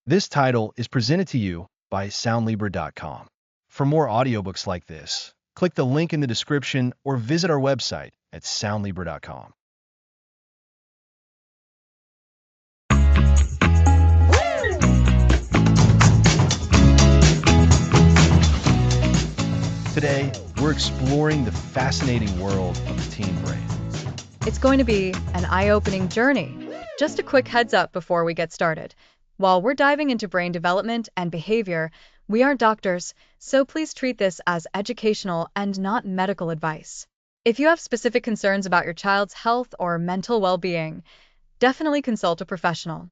This title is presented to you by Soundlibra.com. For more audiobooks like this, click the link in the description or visit our website at Soundlibra.com. Today, we're exploring the fascinating world of the teen brain. It's going to be an eye-opening journey. Just a quick heads up before we get started. While we're diving into brain development and behavior, we aren't doctors, so please treat this as educational and not medical advice. If you have specific concerns about your child's health or mental well-being, definitely consult a professional.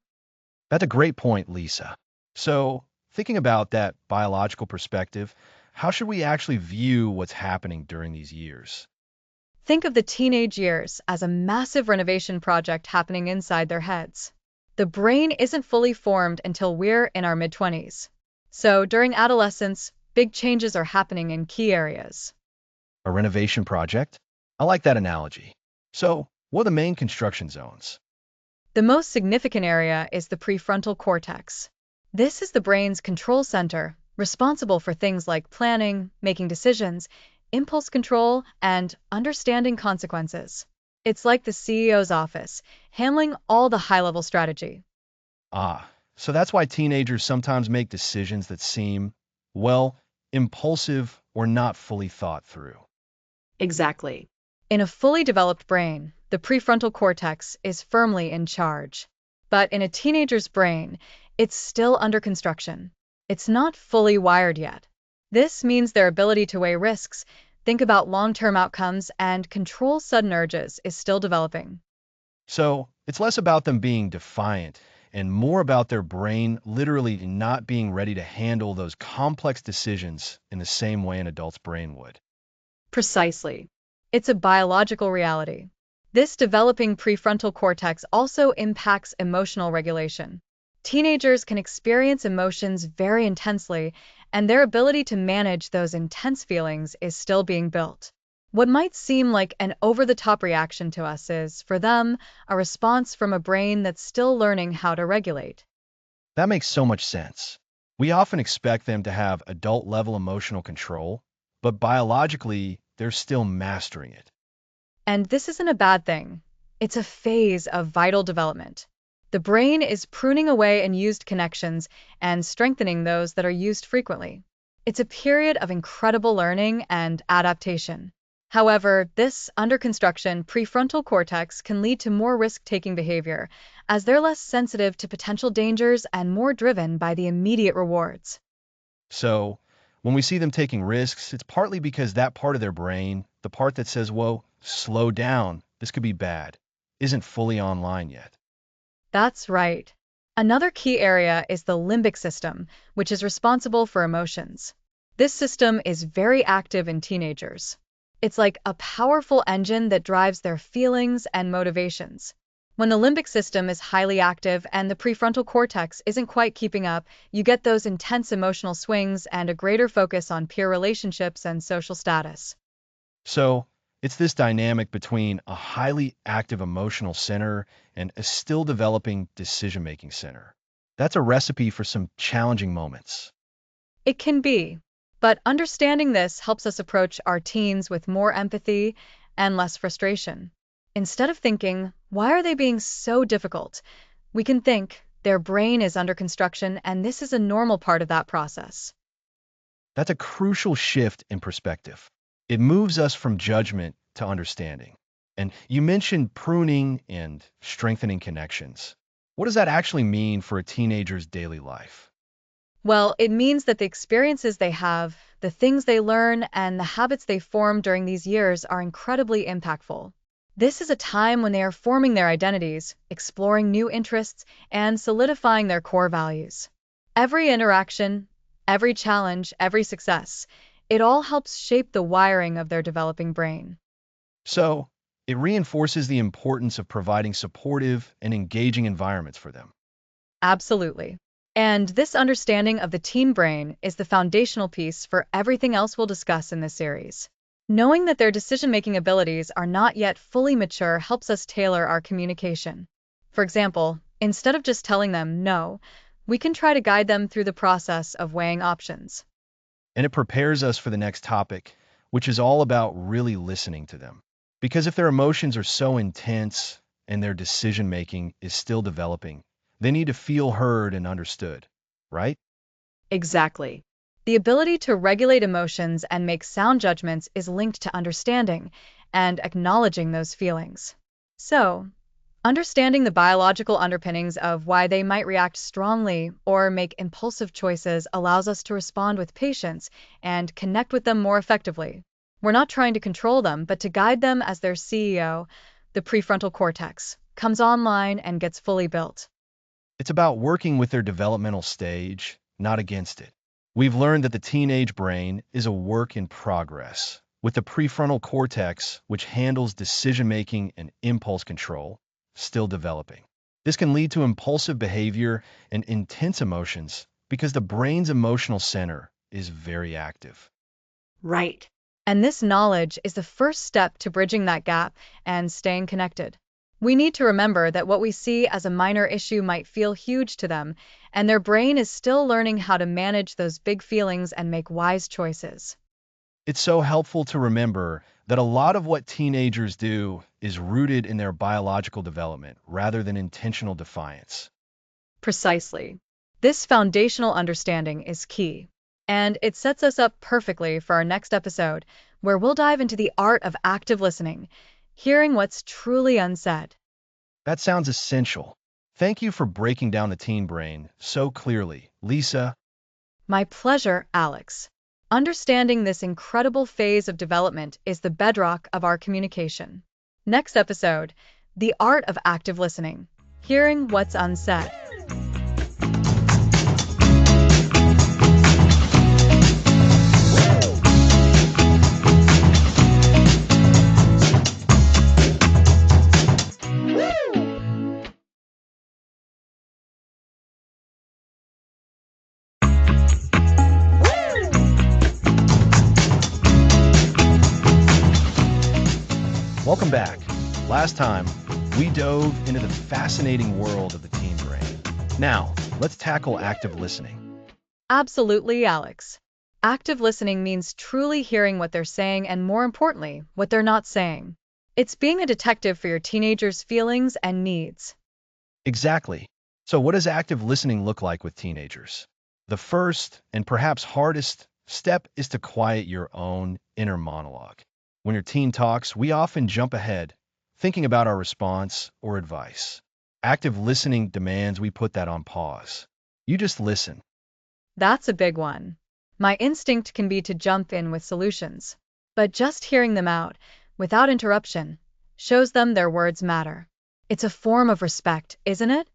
That's a great point, Lisa. So, thinking about that biological perspective, how should we actually view what's happening during these years? Think of the teenage years as a massive renovation project happening inside their heads. The brain isn't fully formed until we're in our mid-20s. So during adolescence, big changes are happening in key areas. A renovation project? I like that analogy. So, what are the main construction zones? The most significant area is the prefrontal cortex. This is the brain's control center, responsible for things like planning, making decisions, impulse control, and understanding consequences. It's like the CEO's office, handling all the high-level strategy. So that's why teenagers sometimes make decisions that seem, well, impulsive or not fully thought through. Exactly. In a fully developed brain, the prefrontal cortex is firmly in charge. But in a teenager's brain, it's still under construction. It's not fully wired yet. This means their ability to weigh risks, think about long-term outcomes, and control sudden urges is still developing. So, it's less about them being defiant and more about their brain literally not being ready to handle those complex decisions in the same way an adult's brain would. Precisely. It's a biological reality. This developing prefrontal cortex also impacts emotional regulation. Teenagers can experience emotions very intensely, and their ability to manage those intense feelings is still being built. What might seem like an over-the-top reaction to us is, for them, a response from a brain that's still learning how to regulate. That makes so much sense. We often expect them to have adult-level emotional control, but biologically, they're still mastering it. And this isn't a bad thing. It's a phase of vital development. The brain is pruning away unused connections and strengthening those that are used frequently. It's a period of incredible learning and adaptation. However, this under-construction prefrontal cortex can lead to more risk-taking behavior, as they're less sensitive to potential dangers and more driven by the immediate rewards. So, when we see them taking risks, it's partly because that part of their brain, the part that says, whoa, slow down, this could be bad, isn't fully online yet. That's right. Another key area is the limbic system, which is responsible for emotions. This system is very active in teenagers. It's like a powerful engine that drives their feelings and motivations. When the limbic system is highly active and the prefrontal cortex isn't quite keeping up, you get those intense emotional swings and a greater focus on peer relationships and social status. So, it's this dynamic between a highly active emotional center and a still developing decision-making center. That's a recipe for some challenging moments. It can be, but understanding this helps us approach our teens with more empathy and less frustration. Instead of thinking, why are they being so difficult? We can think, their brain is under construction and this is a normal part of that process. That's a crucial shift in perspective. It moves us from judgment to understanding. And you mentioned pruning and strengthening connections. What does that actually mean for a teenager's daily life? Well, it means that the experiences they have, the things they learn, and the habits they form during these years are incredibly impactful. This is a time when they are forming their identities, exploring new interests, and solidifying their core values. Every interaction, every challenge, every success, it all helps shape the wiring of their developing brain. So, it reinforces the importance of providing supportive and engaging environments for them. Absolutely. And this understanding of the teen brain is the foundational piece for everything else we'll discuss in this series. Knowing that their decision-making abilities are not yet fully mature helps us tailor our communication. For example, instead of just telling them no, We can try to guide them through the process of weighing options. And it prepares us for the next topic, which is all about really listening to them. Because if their emotions are so intense and their decision making is still developing, they need to feel heard and understood, right? Exactly. The ability to regulate emotions and make sound judgments is linked to understanding and acknowledging those feelings. So, understanding the biological underpinnings of why they might react strongly or make impulsive choices allows us to respond with patience and connect with them more effectively. We're not trying to control them, but to guide them as their CEO, the prefrontal cortex, comes online and gets fully built. It's about working with their developmental stage, not against it. We've learned that the teenage brain is a work in progress, with the prefrontal cortex, which handles decision-making and impulse control, still developing. This can lead to impulsive behavior and intense emotions because the brain's emotional center is very active. Right. And this knowledge is the first step to bridging that gap and staying connected. We need to remember that what we see as a minor issue might feel huge to them, and their brain is still learning how to manage those big feelings and make wise choices. It's so helpful to remember that a lot of what teenagers do is rooted in their biological development rather than intentional defiance. Precisely. This foundational understanding is key, and it sets us up perfectly for our next episode, where we'll dive into the art of active listening, hearing what's truly unsaid. That sounds essential. Thank you for breaking down the teen brain so clearly, Lisa. My pleasure, Alex. Understanding this incredible phase of development is the bedrock of our communication. Next episode, the art of active listening, hearing what's unsaid. Welcome back. Last time, we dove into the fascinating world of the teen brain. Now, let's tackle active listening. Absolutely, Alex. Active listening means truly hearing what they're saying and, more importantly, what they're not saying. It's being a detective for your teenagers' feelings and needs. Exactly. So what does active listening look like with teenagers? The first, and perhaps hardest, step is to quiet your own inner monologue. When your teen talks, we often jump ahead, thinking about our response or advice. Active listening demands we put that on pause. You just listen. That's a big one. My instinct can be to jump in with solutions, but just hearing them out, without interruption, shows them their words matter. It's a form of respect, isn't it?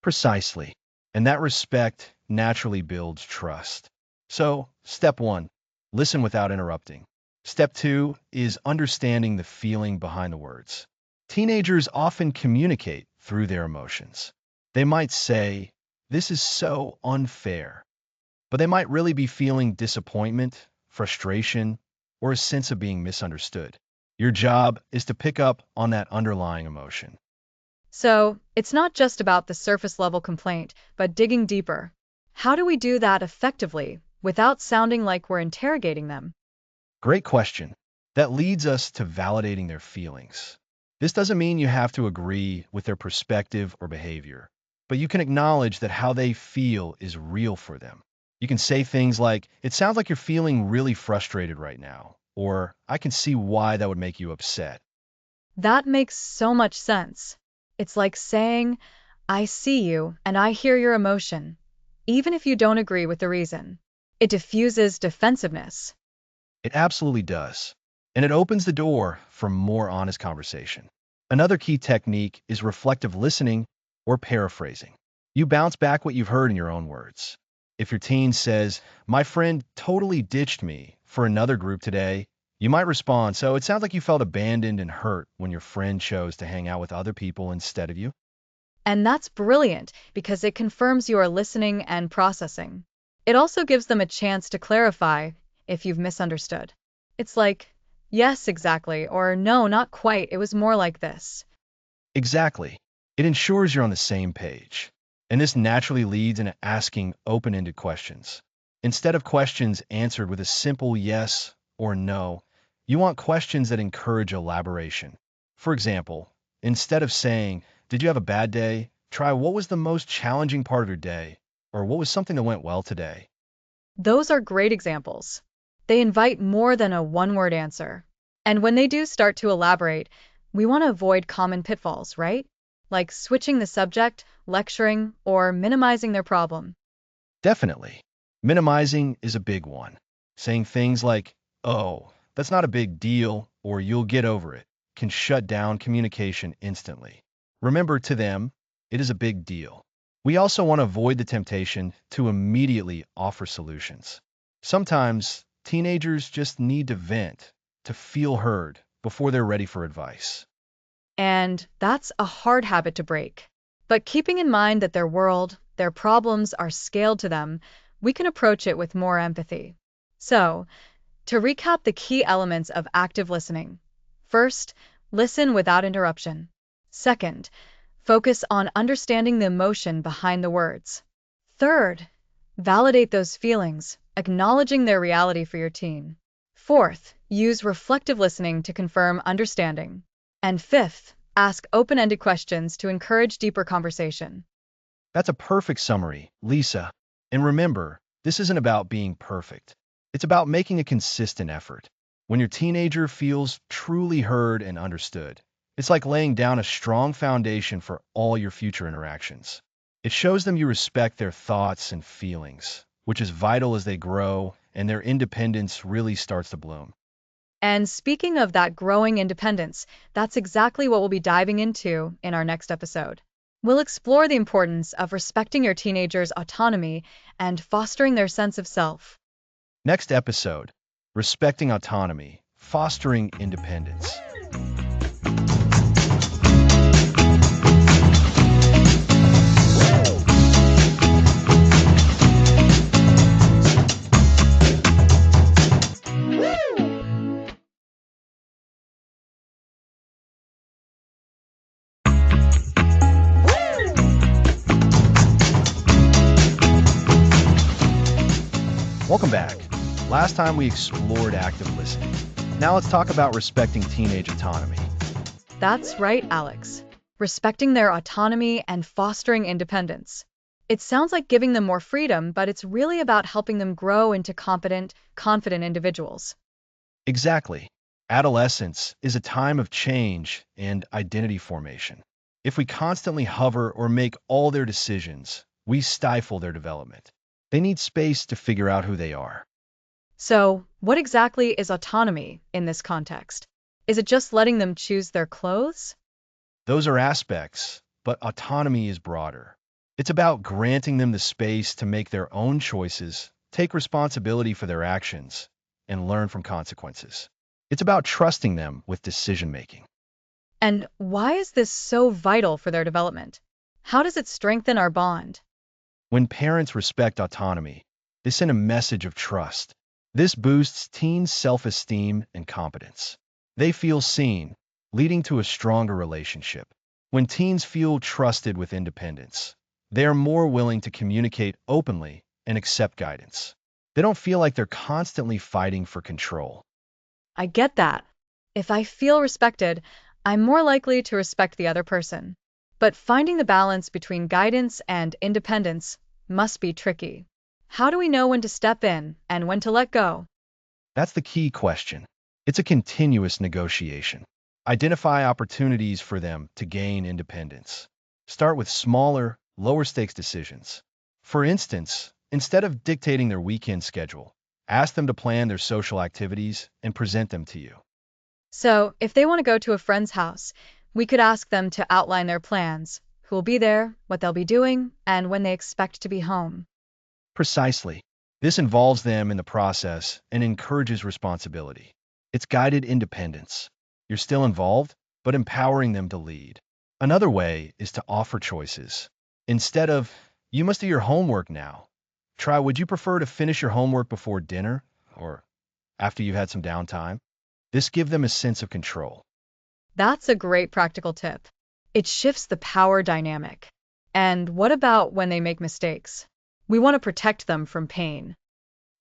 Precisely. And that respect naturally builds trust. So, step one, listen without interrupting. Step two is understanding the feeling behind the words. Teenagers often communicate through their emotions. They might say, "This is so unfair," but they might really be feeling disappointment, frustration, or a sense of being misunderstood. Your job is to pick up on that underlying emotion. So, it's not just about the surface level complaint, but digging deeper. How do we do that effectively without sounding like we're interrogating them? Great question. That leads us to validating their feelings. This doesn't mean you have to agree with their perspective or behavior, but you can acknowledge that how they feel is real for them. You can say things like, "It sounds like you're feeling really frustrated right now," or "I can see why that would make you upset." That makes so much sense. It's like saying, I see you and I hear your emotion, even if you don't agree with the reason. It diffuses defensiveness. It absolutely does. And it opens the door for more honest conversation. Another key technique is reflective listening or paraphrasing. You bounce back what you've heard in your own words. If your teen says, "My friend totally ditched me for another group today," you might respond, "So it sounds like you felt abandoned and hurt when your friend chose to hang out with other people instead of you." And that's brilliant because it confirms you are listening and processing. It also gives them a chance to clarify if you've misunderstood. It's like, yes, exactly, or no, not quite, it was more like this. Exactly. It ensures you're on the same page. And this naturally leads into asking open-ended questions. Instead of questions answered with a simple yes or no, you want questions that encourage elaboration. For example, instead of saying, "Did you have a bad day?" try, "What was the most challenging part of your day?" Or "What was something that went well today?" Those are great examples. They invite more than a one-word answer. And when they do start to elaborate, we want to avoid common pitfalls, right? Like switching the subject, lecturing, or minimizing their problem. Definitely. Minimizing is a big one. Saying things like, "Oh, that's not a big deal," or "You'll get over it," can shut down communication instantly. Remember, to them, it is a big deal. We also want to avoid the temptation to immediately offer solutions. Sometimes teenagers just need to vent, to feel heard, before they're ready for advice. And that's a hard habit to break. But keeping in mind that their world, their problems are scaled to them, we can approach it with more empathy. So, to recap the key elements of active listening. First, listen without interruption. Second, focus on understanding the emotion behind the words. Third, validate those feelings, acknowledging their reality for your teen. Fourth, use reflective listening to confirm understanding. And fifth, ask open-ended questions to encourage deeper conversation. That's a perfect summary, Lisa. And remember, this isn't about being perfect. It's about making a consistent effort. When your teenager feels truly heard and understood, it's like laying down a strong foundation for all your future interactions. It shows them you respect their thoughts and feelings, which is vital as they grow and their independence really starts to bloom. And speaking of that growing independence, that's exactly what we'll be diving into in our next episode. We'll explore the importance of respecting your teenager's autonomy and fostering their sense of self. Next episode, respecting autonomy, fostering independence. Welcome back. Last time we explored active listening. Now let's talk about respecting teenage autonomy. That's right, Alex. Respecting their autonomy and fostering independence. It sounds like giving them more freedom, but it's really about helping them grow into competent, confident individuals. Exactly. Adolescence is a time of change and identity formation. If we constantly hover or make all their decisions, we stifle their development. They need space to figure out who they are. So, what exactly is autonomy in this context? Is it just letting them choose their clothes? Those are aspects, but autonomy is broader. It's about granting them the space to make their own choices, take responsibility for their actions, and learn from consequences. It's about trusting them with decision-making. And why is this so vital for their development? How does it strengthen our bond? When parents respect autonomy, they send a message of trust. This boosts teens' self-esteem and competence. They feel seen, leading to a stronger relationship. When teens feel trusted with independence, they are more willing to communicate openly and accept guidance. They don't feel like they're constantly fighting for control. I get that. If I feel respected, I'm more likely to respect the other person. But finding the balance between guidance and independence must be tricky. How do we know when to step in and when to let go? That's the key question. It's a continuous negotiation. Identify opportunities for them to gain independence. Start with smaller, lower-stakes decisions. For instance, instead of dictating their weekend schedule, ask them to plan their social activities and present them to you. So, if they want to go to a friend's house, we could ask them to outline their plans, who will be there, what they'll be doing, and when they expect to be home. Precisely. This involves them in the process and encourages responsibility. It's guided independence. You're still involved, but empowering them to lead. Another way is to offer choices. Instead of, "You must do your homework now," try, "Would you prefer to finish your homework before dinner or after you've had some downtime?" This gives them a sense of control. That's a great practical tip. It shifts the power dynamic. And what about when they make mistakes? We want to protect them from pain.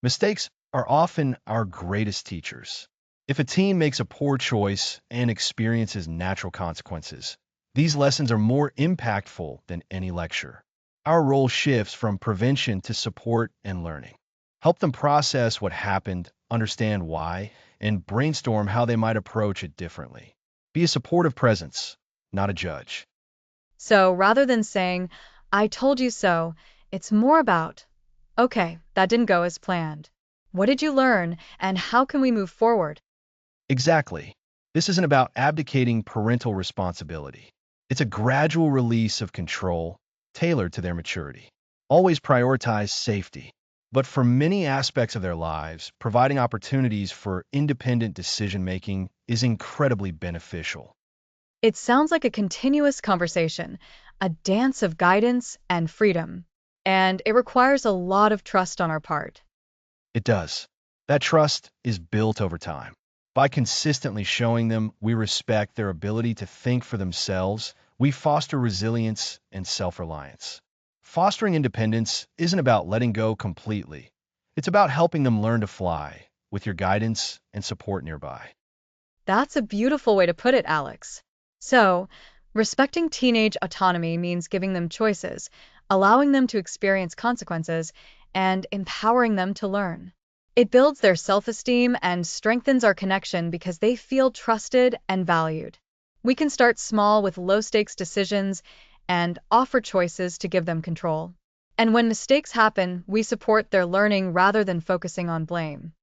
Mistakes are often our greatest teachers. If a teen makes a poor choice and experiences natural consequences, these lessons are more impactful than any lecture. Our role shifts from prevention to support and learning. Help them process what happened, understand why, and brainstorm how they might approach it differently. Be a supportive presence, not a judge. So rather than saying, I told you so, it's more about, okay, that didn't go as planned. What did you learn, and how can we move forward? Exactly. This isn't about abdicating parental responsibility. It's a gradual release of control tailored to their maturity. Always prioritize safety. But for many aspects of their lives, providing opportunities for independent decision-making is incredibly beneficial. It sounds like a continuous conversation, a dance of guidance and freedom. And it requires a lot of trust on our part. It does. That trust is built over time. By consistently showing them we respect their ability to think for themselves, we foster resilience and self-reliance. Fostering independence isn't about letting go completely. It's about helping them learn to fly, with your guidance and support nearby. That's a beautiful way to put it, Alex. So, respecting teenage autonomy means giving them choices, allowing them to experience consequences, and empowering them to learn. It builds their self-esteem and strengthens our connection because they feel trusted and valued. We can start small with low-stakes decisions and offer choices to give them control. And when mistakes happen, we support their learning rather than focusing on blame.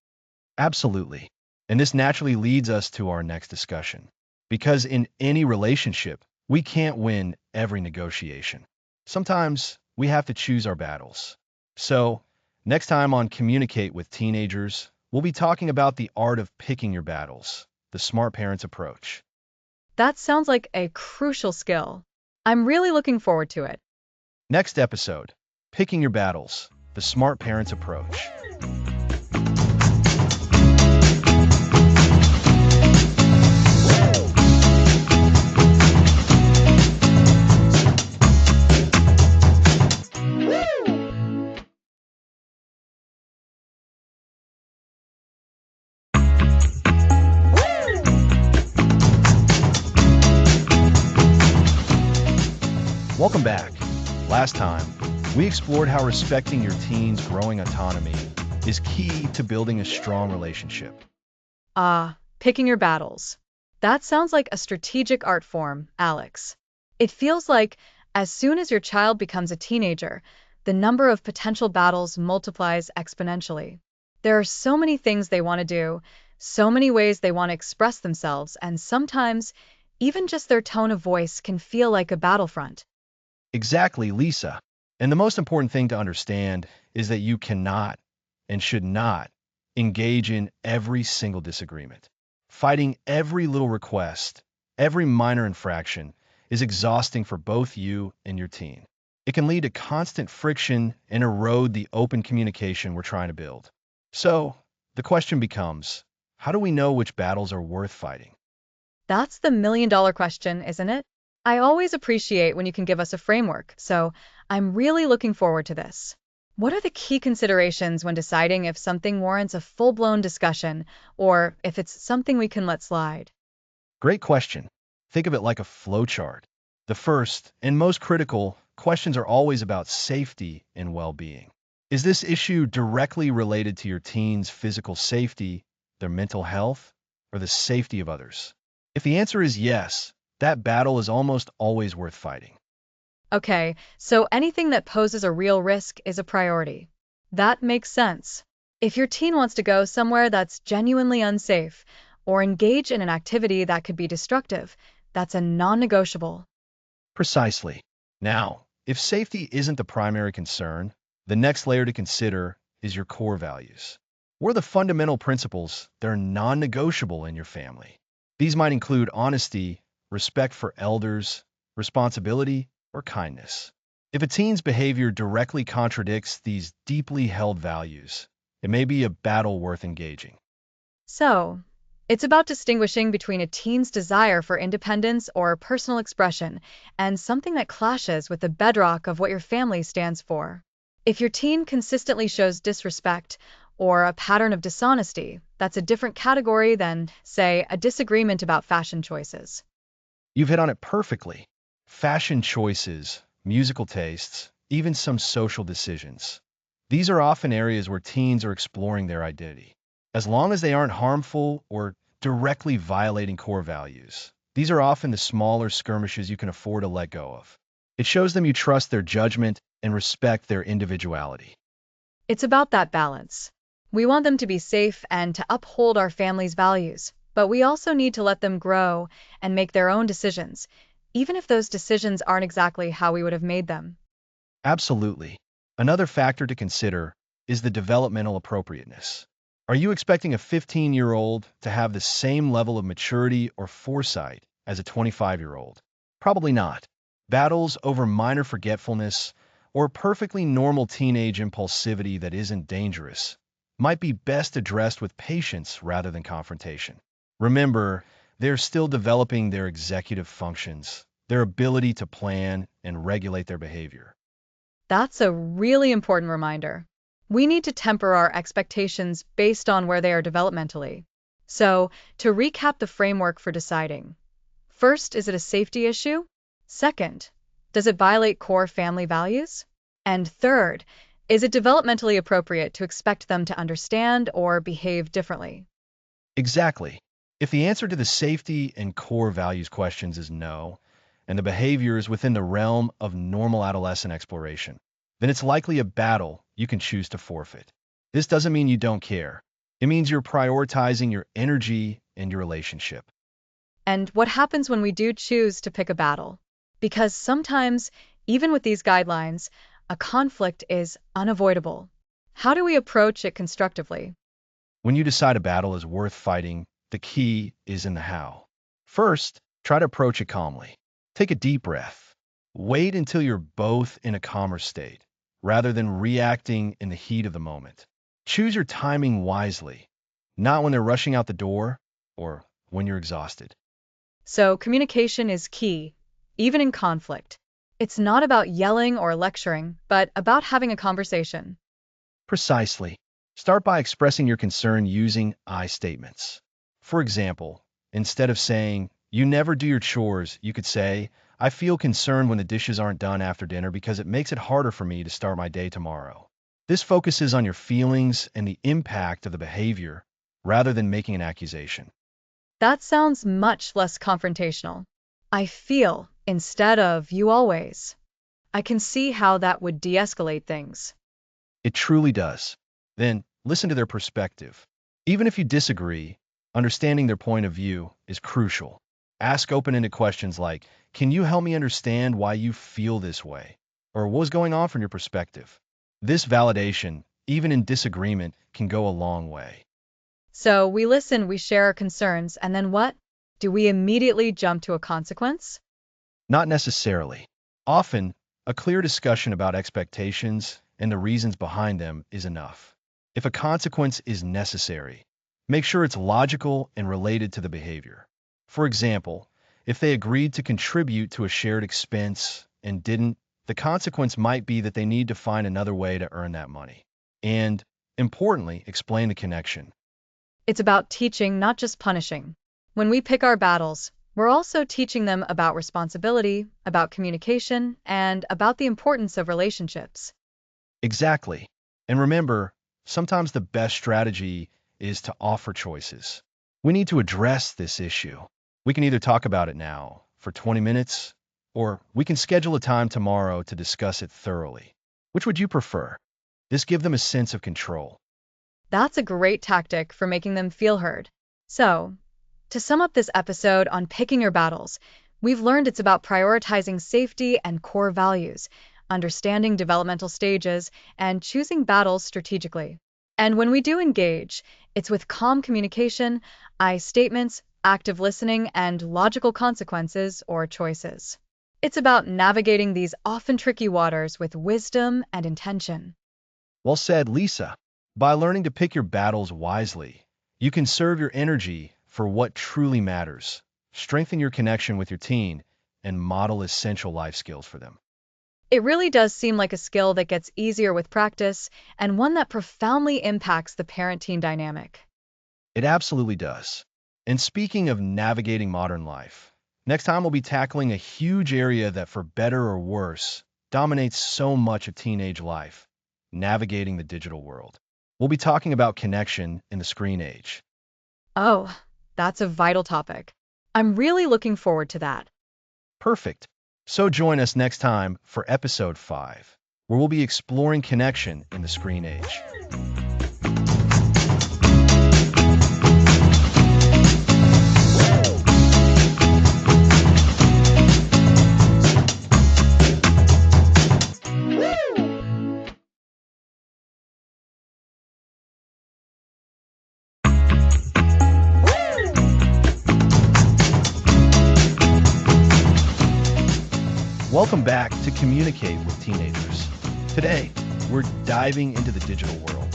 Absolutely. And this naturally leads us to our next discussion. Because in any relationship, we can't win every negotiation. Sometimes we have to choose our battles. So, next time on Communicate with Teenagers, we'll be talking about the art of picking your battles, the smart parent's approach. That sounds like a crucial skill. I'm really looking forward to it. Next episode, Picking Your Battles, the smart parent's approach. Welcome back. Last time, we explored how respecting your teen's growing autonomy is key to building a strong relationship. Picking your battles. That sounds like a strategic art form, Alex. It feels like as soon as your child becomes a teenager, the number of potential battles multiplies exponentially. There are so many things they want to do, so many ways they want to express themselves, and sometimes even just their tone of voice can feel like a battlefront. Exactly, Lisa. And the most important thing to understand is that you cannot and should not engage in every single disagreement. Fighting every little request, every minor infraction, is exhausting for both you and your teen. It can lead to constant friction and erode the open communication we're trying to build. So, the question becomes, how do we know which battles are worth fighting? That's the million-dollar question, isn't it? I always appreciate when you can give us a framework, so I'm really looking forward to this. What are the key considerations when deciding if something warrants a full-blown discussion or if it's something we can let slide? Great question. Think of it like a flowchart. The first and most critical questions are always about safety and well-being. Is this issue directly related to your teen's physical safety, their mental health, or the safety of others? If the answer is yes, that battle is almost always worth fighting. Okay, so anything that poses a real risk is a priority. That makes sense. If your teen wants to go somewhere that's genuinely unsafe or engage in an activity that could be destructive, that's a non-negotiable. Precisely. Now, if safety isn't the primary concern, the next layer to consider is your core values. What are the fundamental principles that are non-negotiable in your family? These might include honesty, respect for elders, responsibility, or kindness. If a teen's behavior directly contradicts these deeply held values, it may be a battle worth engaging. So, It's about distinguishing between a teen's desire for independence or personal expression and something that clashes with the bedrock of what your family stands for. If your teen consistently shows disrespect or a pattern of dishonesty, that's a different category than, say, a disagreement about fashion choices. You've hit on it perfectly. Fashion choices, musical tastes, even some social decisions. These are often areas where teens are exploring their identity. As long as they aren't harmful or directly violating core values, these are often the smaller skirmishes you can afford to let go of. It shows them you trust their judgment and respect their individuality. It's about that balance. We want them to be safe and to uphold our family's values, but we also need to let them grow and make their own decisions, even if those decisions aren't exactly how we would have made them. Absolutely. Another factor to consider is the developmental appropriateness. Are you expecting a 15-year-old to have the same level of maturity or foresight as a 25-year-old? Probably not. Battles over minor forgetfulness or perfectly normal teenage impulsivity that isn't dangerous might be best addressed with patience rather than confrontation. Remember, they're still developing their executive functions, their ability to plan and regulate their behavior. That's a really important reminder. We need to temper our expectations based on where they are developmentally. So, to recap the framework for deciding: first, is it a safety issue? Second, does it violate core family values? And third, is it developmentally appropriate to expect them to understand or behave differently? Exactly. If the answer to the safety and core values questions is no, and the behavior is within the realm of normal adolescent exploration, then it's likely a battle you can choose to forfeit. This doesn't mean you don't care. It means you're prioritizing your energy and your relationship. And what happens when we do choose to pick a battle? Because sometimes, even with these guidelines, a conflict is unavoidable. How do we approach it constructively? When you decide a battle is worth fighting, the key is in the how. First, try to approach it calmly. Take a deep breath. Wait until you're both in a calmer state, rather than reacting in the heat of the moment. Choose your timing wisely, not when they're rushing out the door or when you're exhausted. So, communication is key, even in conflict. It's not about yelling or lecturing, but about having a conversation. Precisely. Start by expressing your concern using I statements. For example, instead of saying, "You never do your chores," you could say, "I feel concerned when the dishes aren't done after dinner because it makes it harder for me to start my day tomorrow." This focuses on your feelings and the impact of the behavior rather than making an accusation. That sounds much less confrontational. I feel instead of you always. I can see how that would de-escalate things. It truly does. Then listen to their perspective. Even if you disagree, understanding their point of view is crucial. Ask open-ended questions like, "Can you help me understand why you feel this way?" Or "What was going on from your perspective?" This validation, even in disagreement, can go a long way. So we listen, we share our concerns, and then what? Do we immediately jump to a consequence? Not necessarily. Often, a clear discussion about expectations and the reasons behind them is enough. If a consequence is necessary, make sure it's logical and related to the behavior. For example, if they agreed to contribute to a shared expense and didn't, the consequence might be that they need to find another way to earn that money. And, importantly, explain the connection. It's about teaching, not just punishing. When we pick our battles, we're also teaching them about responsibility, about communication, and about the importance of relationships. Exactly. And remember, sometimes the best strategy is to offer choices. We need to address this issue. We can either talk about it now for 20 minutes, or we can schedule a time tomorrow to discuss it thoroughly. Which would you prefer? This gives them a sense of control. That's a great tactic for making them feel heard. So, to sum up this episode on picking your battles, we've learned it's about prioritizing safety and core values, understanding developmental stages, and choosing battles strategically. And when we do engage, it's with calm communication, I statements, active listening, and logical consequences or choices. It's about navigating these often tricky waters with wisdom and intention. Well said, Lisa. By learning to pick your battles wisely, you can serve your energy, for what truly matters, strengthen your connection with your teen, and model essential life skills for them. It really does seem like a skill that gets easier with practice and one that profoundly impacts the parent-teen dynamic. It absolutely does. And speaking of navigating modern life, next time we'll be tackling a huge area that, for better or worse, dominates so much of teenage life, navigating the digital world. We'll be talking about connection in the screen age. Oh, that's a vital topic. I'm really looking forward to that. Perfect. So join us next time for episode 5, where we'll be exploring connection in the screen age. Welcome back to Communicate with Teenagers. Today, we're diving into the digital world.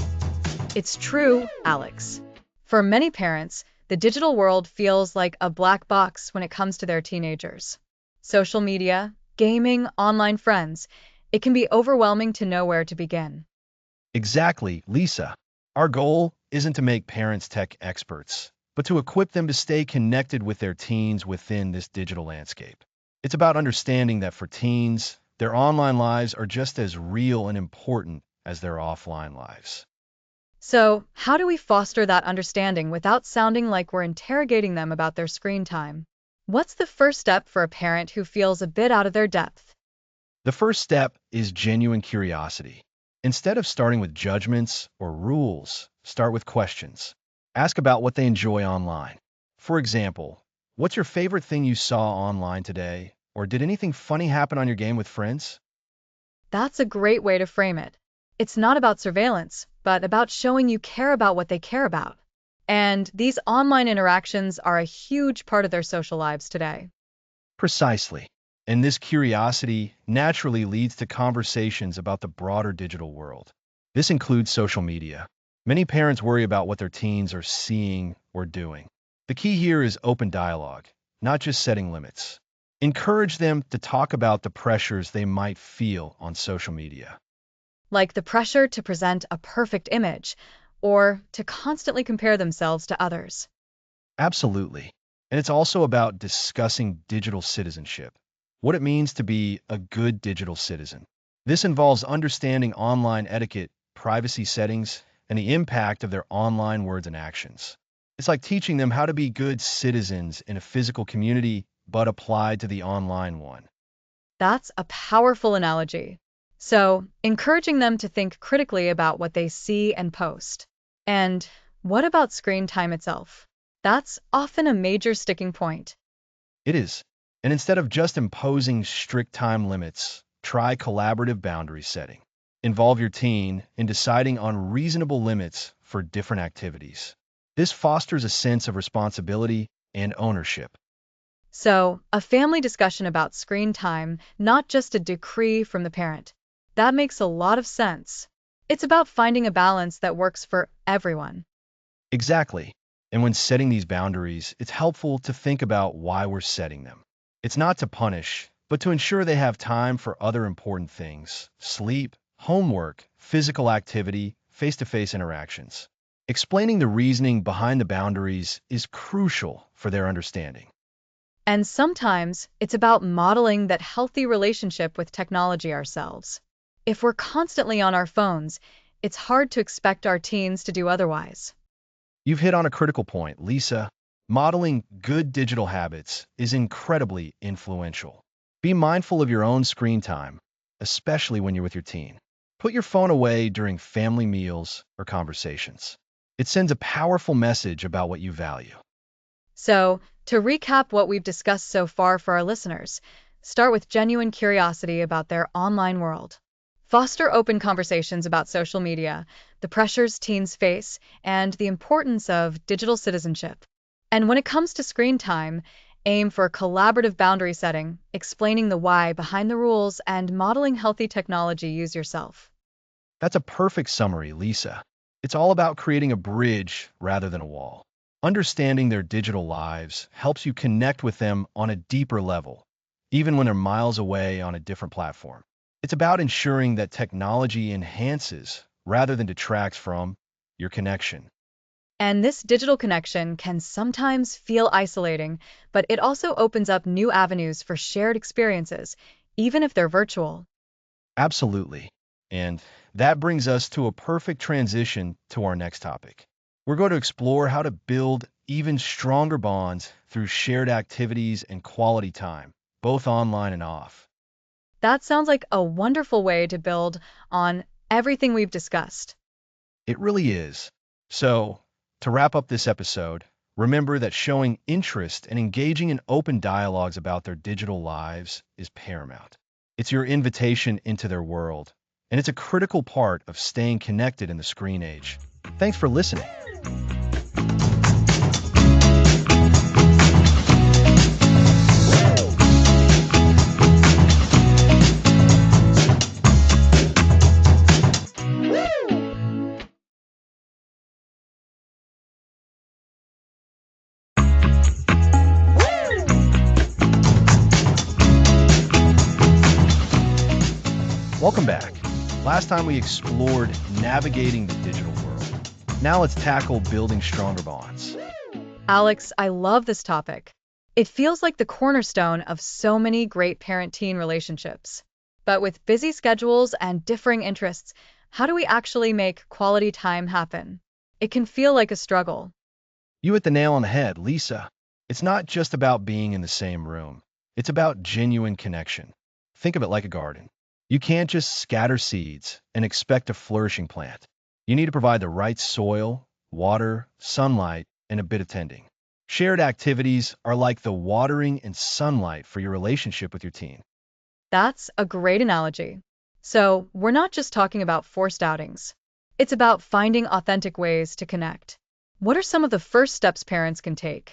It's true, Alex. For many parents, the digital world feels like a black box when it comes to their teenagers. Social media, gaming, online friends, it can be overwhelming to know where to begin. Exactly, Lisa. Our goal isn't to make parents tech experts, but to equip them to stay connected with their teens within this digital landscape. It's about understanding that for teens, their online lives are just as real and important as their offline lives. So, how do we foster that understanding without sounding like we're interrogating them about their screen time? What's the first step for a parent who feels a bit out of their depth? The first step is genuine curiosity. Instead of starting with judgments or rules, start with questions. Ask about what they enjoy online. For example, what's your favorite thing you saw online today? Or did anything funny happen on your game with friends? That's a great way to frame it. It's not about surveillance, but about showing you care about what they care about. And these online interactions are a huge part of their social lives today. Precisely. And this curiosity naturally leads to conversations about the broader digital world. This includes social media. Many parents worry about what their teens are seeing or doing. The key here is open dialogue, not just setting limits. Encourage them to talk about the pressures they might feel on social media. Like the pressure to present a perfect image or to constantly compare themselves to others. Absolutely. And it's also about discussing digital citizenship, what it means to be a good digital citizen. This involves understanding online etiquette, privacy settings, and the impact of their online words and actions. It's like teaching them how to be good citizens in a physical community, but applied to the online one. That's a powerful analogy. So, encouraging them to think critically about what they see and post. And what about screen time itself? That's often a major sticking point. It is. And instead of just imposing strict time limits, try collaborative boundary setting. Involve your teen in deciding on reasonable limits for different activities. This fosters a sense of responsibility and ownership. So, a family discussion about screen time, not just a decree from the parent. That makes a lot of sense. It's about finding a balance that works for everyone. Exactly. And when setting these boundaries, it's helpful to think about why we're setting them. It's not to punish, but to ensure they have time for other important things: sleep, homework, physical activity, face-to-face interactions. Explaining the reasoning behind the boundaries is crucial for their understanding. And sometimes it's about modeling that healthy relationship with technology ourselves. If we're constantly on our phones, it's hard to expect our teens to do otherwise. You've hit on a critical point, Lisa. Modeling good digital habits is incredibly influential. Be mindful of your own screen time, especially when you're with your teen. Put your phone away during family meals or conversations. It sends a powerful message about what you value. So, to recap what we've discussed so far for our listeners, start with genuine curiosity about their online world. Foster open conversations about social media, the pressures teens face, and the importance of digital citizenship. And when it comes to screen time, aim for collaborative boundary setting, explaining the why behind the rules, and modeling healthy technology use yourself. That's a perfect summary, Lisa. It's all about creating a bridge rather than a wall. Understanding their digital lives helps you connect with them on a deeper level, even when they're miles away on a different platform. It's about ensuring that technology enhances rather than detracts from your connection. And this digital connection can sometimes feel isolating, but it also opens up new avenues for shared experiences, even if they're virtual. Absolutely. And that brings us to a perfect transition to our next topic. We're going to explore how to build even stronger bonds through shared activities and quality time, both online and off. That sounds like a wonderful way to build on everything we've discussed. It really is. So, to wrap up this episode, remember that showing interest and engaging in open dialogues about their digital lives is paramount. It's your invitation into their world, and it's a critical part of staying connected in the screen age. Thanks for listening. Welcome back. Last time we explored navigating the digital world. Now let's tackle building stronger bonds. Alex, I love this topic. It feels like the cornerstone of so many great parent-teen relationships. But with busy schedules and differing interests, how do we actually make quality time happen? It can feel like a struggle. You hit the nail on the head, Lisa. It's not just about being in the same room. It's about genuine connection. Think of it like a garden. You can't just scatter seeds and expect a flourishing plant. You need to provide the right soil, water, sunlight, and a bit of tending. Shared activities are like the watering and sunlight for your relationship with your teen. That's a great analogy. So, we're not just talking about forced outings. It's about finding authentic ways to connect. What are some of the first steps parents can take?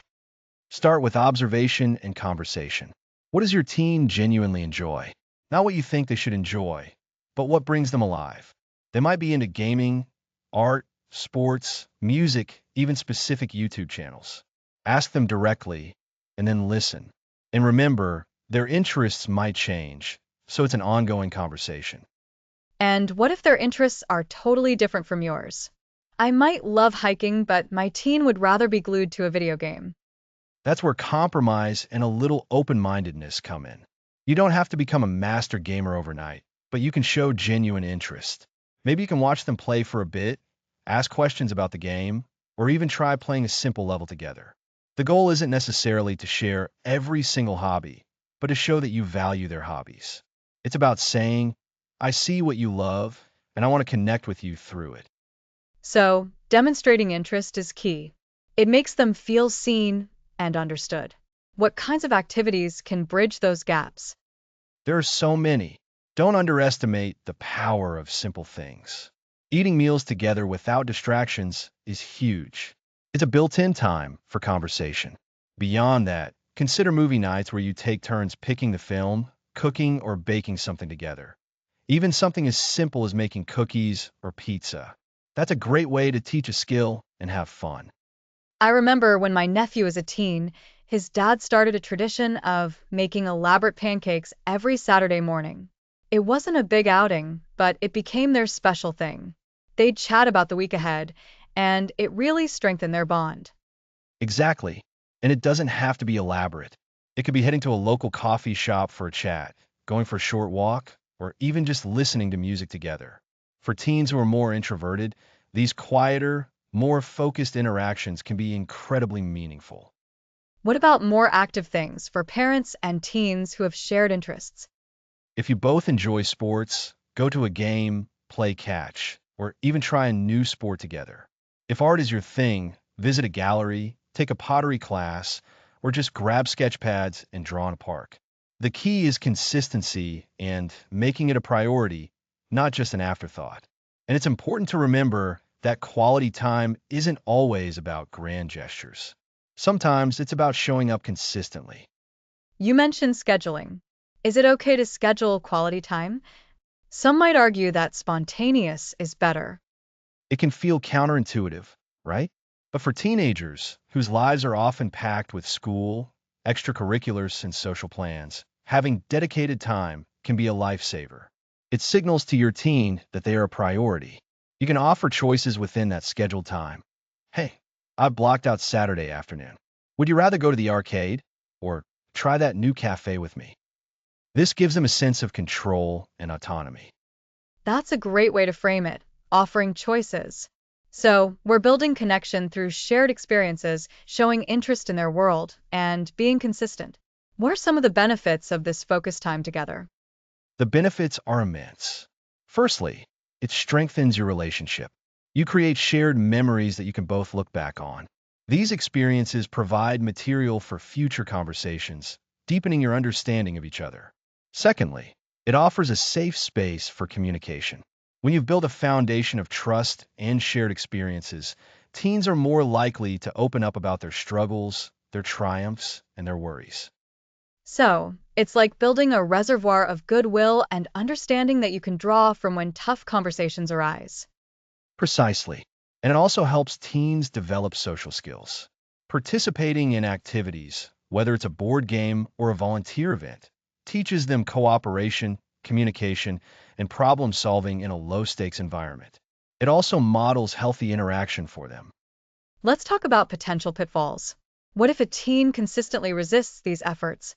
Start with observation and conversation. What does your teen genuinely enjoy? Not what you think they should enjoy, but what brings them alive. They might be into gaming, art, sports, music, even specific YouTube channels. Ask them directly and then listen. And remember, their interests might change, so it's an ongoing conversation. And what if their interests are totally different from yours? I might love hiking, but my teen would rather be glued to a video game. That's where compromise and a little open-mindedness come in. You don't have to become a master gamer overnight, but you can show genuine interest. Maybe you can watch them play for a bit, ask questions about the game, or even try playing a simple level together. The goal isn't necessarily to share every single hobby, but to show that you value their hobbies. It's about saying, I see what you love, and I want to connect with you through it. So, demonstrating interest is key. It makes them feel seen and understood. What kinds of activities can bridge those gaps? There are so many. Don't underestimate the power of simple things. Eating meals together without distractions is huge. It's a built-in time for conversation. Beyond that, consider movie nights where you take turns picking the film, cooking, or baking something together. Even something as simple as making cookies or pizza. That's a great way to teach a skill and have fun. I remember when my nephew was a teen, his dad started a tradition of making elaborate pancakes every Saturday morning. It wasn't a big outing, but it became their special thing. They'd chat about the week ahead, and it really strengthened their bond. Exactly. And it doesn't have to be elaborate. It could be heading to a local coffee shop for a chat, going for a short walk, or even just listening to music together. For teens who are more introverted, these quieter, more focused interactions can be incredibly meaningful. What about more active things for parents and teens who have shared interests? If you both enjoy sports, go to a game, play catch, or even try a new sport together. If art is your thing, visit a gallery, take a pottery class, or just grab sketch pads and draw in a park. The key is consistency and making it a priority, not just an afterthought. And it's important to remember that quality time isn't always about grand gestures. Sometimes it's about showing up consistently. You mentioned scheduling. Is it okay to schedule quality time? Some might argue that spontaneous is better. It can feel counterintuitive, right? But for teenagers, whose lives are often packed with school, extracurriculars, and social plans, having dedicated time can be a lifesaver. It signals to your teen that they are a priority. You can offer choices within that scheduled time. Hey, I've blocked out Saturday afternoon. Would you rather go to the arcade or try that new cafe with me? This gives them a sense of control and autonomy. That's a great way to frame it, offering choices. So, we're building connection through shared experiences, showing interest in their world, and being consistent. What are some of the benefits of this focused time together? The benefits are immense. Firstly, it strengthens your relationship. You create shared memories that you can both look back on. These experiences provide material for future conversations, deepening your understanding of each other. Secondly, it offers a safe space for communication. When you've built a foundation of trust and shared experiences, teens are more likely to open up about their struggles, their triumphs, and their worries. So, it's like building a reservoir of goodwill and understanding that you can draw from when tough conversations arise. Precisely. And it also helps teens develop social skills. Participating in activities, whether it's a board game or a volunteer event, teaches them cooperation, communication, and problem solving in a low stakes environment. It also models healthy interaction for them. Let's talk about potential pitfalls. What if a teen consistently resists these efforts?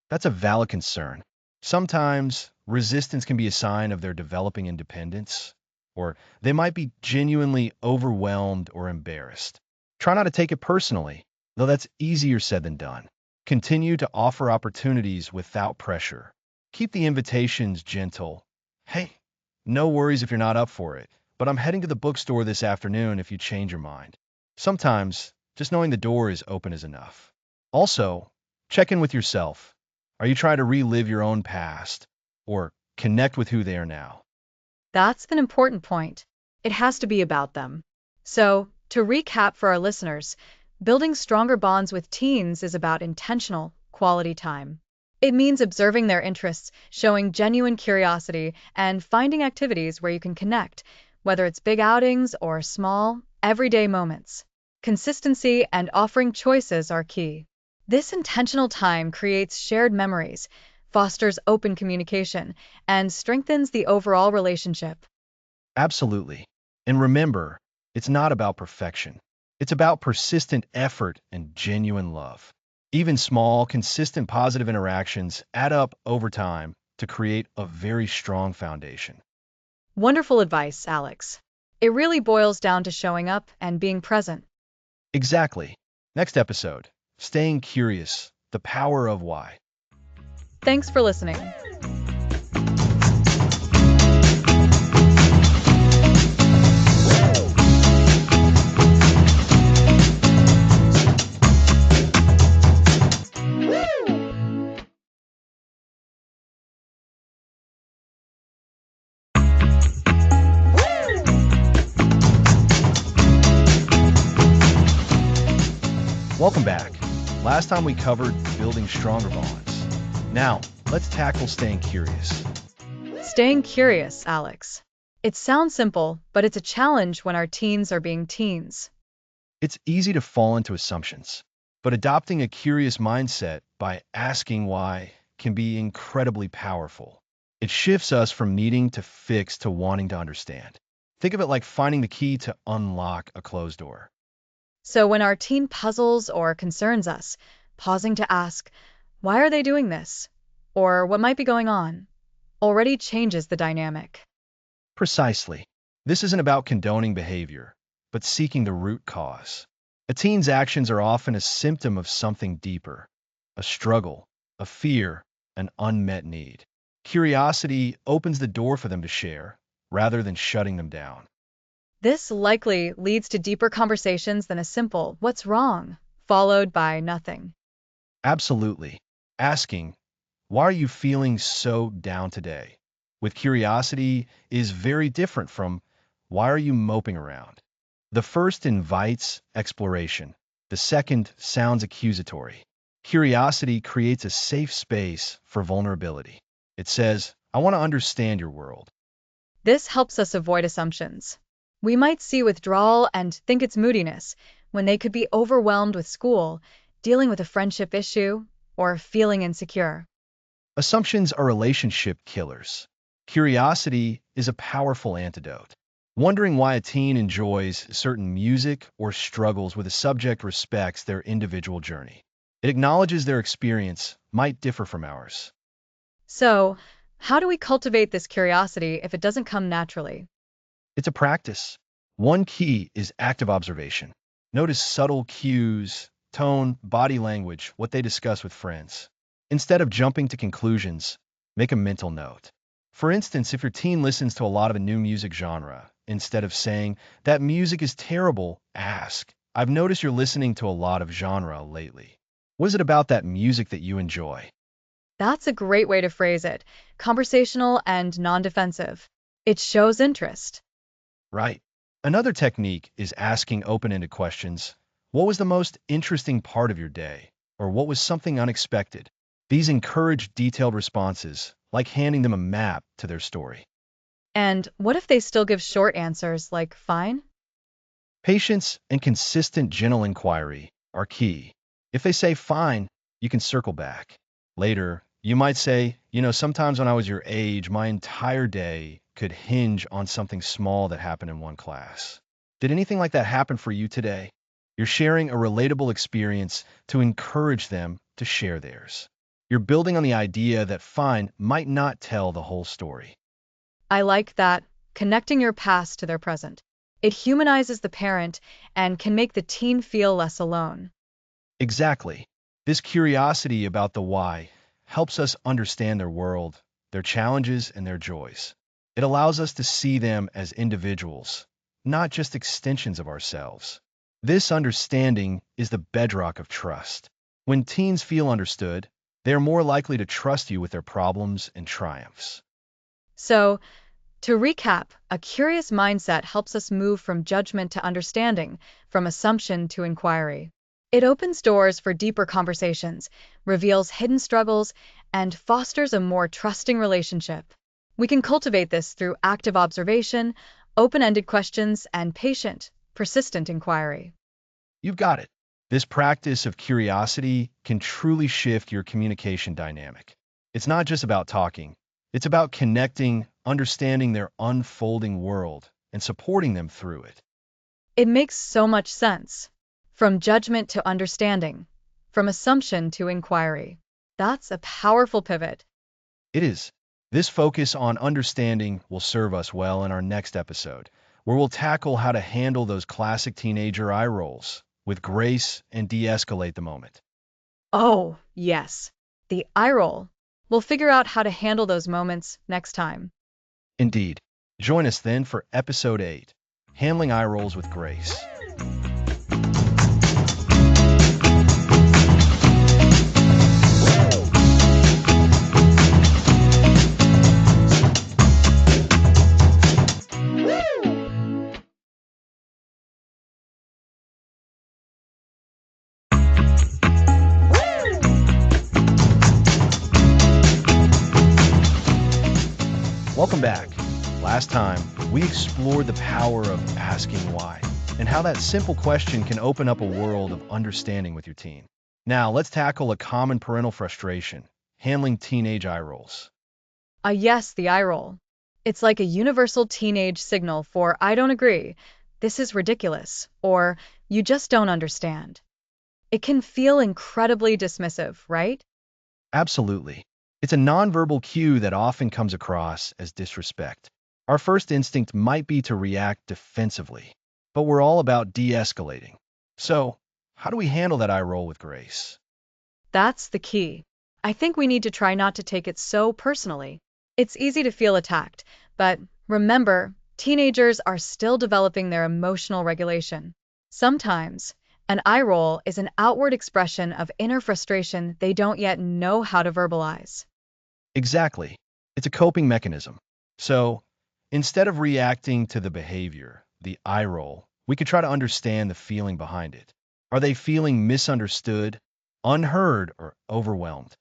That's a valid concern. Sometimes resistance can be a sign of their developing independence, or they might be genuinely overwhelmed or embarrassed. Try not to take it personally, though that's easier said than done. Continue to offer opportunities without pressure. Keep the invitations gentle. Hey, no worries if you're not up for it, but I'm heading to the bookstore this afternoon if you change your mind. Sometimes, just knowing the door is open is enough. Also, check in with yourself. Are you trying to relive your own past or connect with who they are now? That's an important point. It has to be about them. So, to recap for our listeners, building stronger bonds with teens is about intentional, quality time. It means observing their interests, showing genuine curiosity, and finding activities where you can connect, whether it's big outings or small, everyday moments. Consistency and offering choices are key. This intentional time creates shared memories, fosters open communication, and strengthens the overall relationship. Absolutely. And remember, it's not about perfection. It's about persistent effort and genuine love. Even small, consistent positive interactions add up over time to create a very strong foundation. Wonderful advice, Alex. It really boils down to showing up and being present. Exactly. Next episode, staying curious, the power of why. Thanks for listening. Welcome back. Last time we covered building stronger bonds. Now, let's tackle staying curious. Staying curious, Alex. It sounds simple, but it's a challenge when our teens are being teens. It's easy to fall into assumptions, but adopting a curious mindset by asking why can be incredibly powerful. It shifts us from needing to fix to wanting to understand. Think of it like finding the key to unlock a closed door. So when our teen puzzles or concerns us, pausing to ask, why are they doing this? Or what might be going on? Already changes the dynamic. Precisely. This isn't about condoning behavior, but seeking the root cause. A teen's actions are often a symptom of something deeper, a struggle, a fear, an unmet need. Curiosity opens the door for them to share, rather than shutting them down. This likely leads to deeper conversations than a simple, what's wrong, followed by nothing. Absolutely. Asking, why are you feeling so down today? With curiosity is very different from, why are you moping around? The first invites exploration. The second sounds accusatory. Curiosity creates a safe space for vulnerability. It says, I want to understand your world. This helps us avoid assumptions. We might see withdrawal and think it's moodiness, when they could be overwhelmed with school, dealing with a friendship issue, or feeling insecure. Assumptions are relationship killers. Curiosity is a powerful antidote. Wondering why a teen enjoys certain music or struggles with a subject respects their individual journey. It acknowledges their experience might differ from ours. So, how do we cultivate this curiosity if it doesn't come naturally? It's a practice. One key is active observation. Notice subtle cues, tone, body language, what they discuss with friends. Instead of jumping to conclusions, make a mental note. For instance, if your teen listens to a lot of a new music genre, instead of saying, that music is terrible, ask, I've noticed you're listening to a lot of genre lately. What is it about that music that you enjoy? That's a great way to phrase it, conversational and non-defensive. It shows interest. Right. Another technique is asking open-ended questions. What was the most interesting part of your day? Or what was something unexpected? These encourage detailed responses, like handing them a map to their story. And what if they still give short answers like fine? Patience and consistent gentle inquiry are key. If they say fine, you can circle back. Later, you might say, sometimes when I was your age, my entire day could hinge on something small that happened in one class. Did anything like that happen for you today? You're sharing a relatable experience to encourage them to share theirs. You're building on the idea that fine might not tell the whole story. I like that, connecting your past to their present. It humanizes the parent and can make the teen feel less alone. Exactly. This curiosity about the why helps us understand their world, their challenges, and their joys. It allows us to see them as individuals, not just extensions of ourselves. This understanding is the bedrock of trust. When teens feel understood, they are more likely to trust you with their problems and triumphs. So, to recap, a curious mindset helps us move from judgment to understanding, from assumption to inquiry. It opens doors for deeper conversations, reveals hidden struggles, and fosters a more trusting relationship. We can cultivate this through active observation, open-ended questions, and patient, persistent inquiry. You've got it. This practice of curiosity can truly shift your communication dynamic. It's not just about talking. It's about connecting, understanding their unfolding world, and supporting them through it. It makes so much sense. From judgment to understanding, from assumption to inquiry. That's a powerful pivot. It is. This focus on understanding will serve us well in our next episode, where we'll tackle how to handle those classic teenager eye rolls with grace and de-escalate the moment. Oh, yes. The eye roll. We'll figure out how to handle those moments next time. Indeed. Join us then for episode 8, Handling Eye Rolls with Grace. Welcome back. Last time, we explored the power of asking why, and how that simple question can open up a world of understanding with your teen. Now, let's tackle a common parental frustration, handling teenage eye rolls. Yes, the eye roll. It's like a universal teenage signal for I don't agree, this is ridiculous, or you just don't understand. It can feel incredibly dismissive, right? Absolutely. It's a nonverbal cue that often comes across as disrespect. Our first instinct might be to react defensively, but we're all about de-escalating. So, how do we handle that eye roll with grace? That's the key. I think we need to try not to take it so personally. It's easy to feel attacked, but remember, teenagers are still developing their emotional regulation. Sometimes, an eye roll is an outward expression of inner frustration they don't yet know how to verbalize. Exactly. It's a coping mechanism. So, instead of reacting to the behavior, the eye roll, we could try to understand the feeling behind it. Are they feeling misunderstood, unheard, or overwhelmed?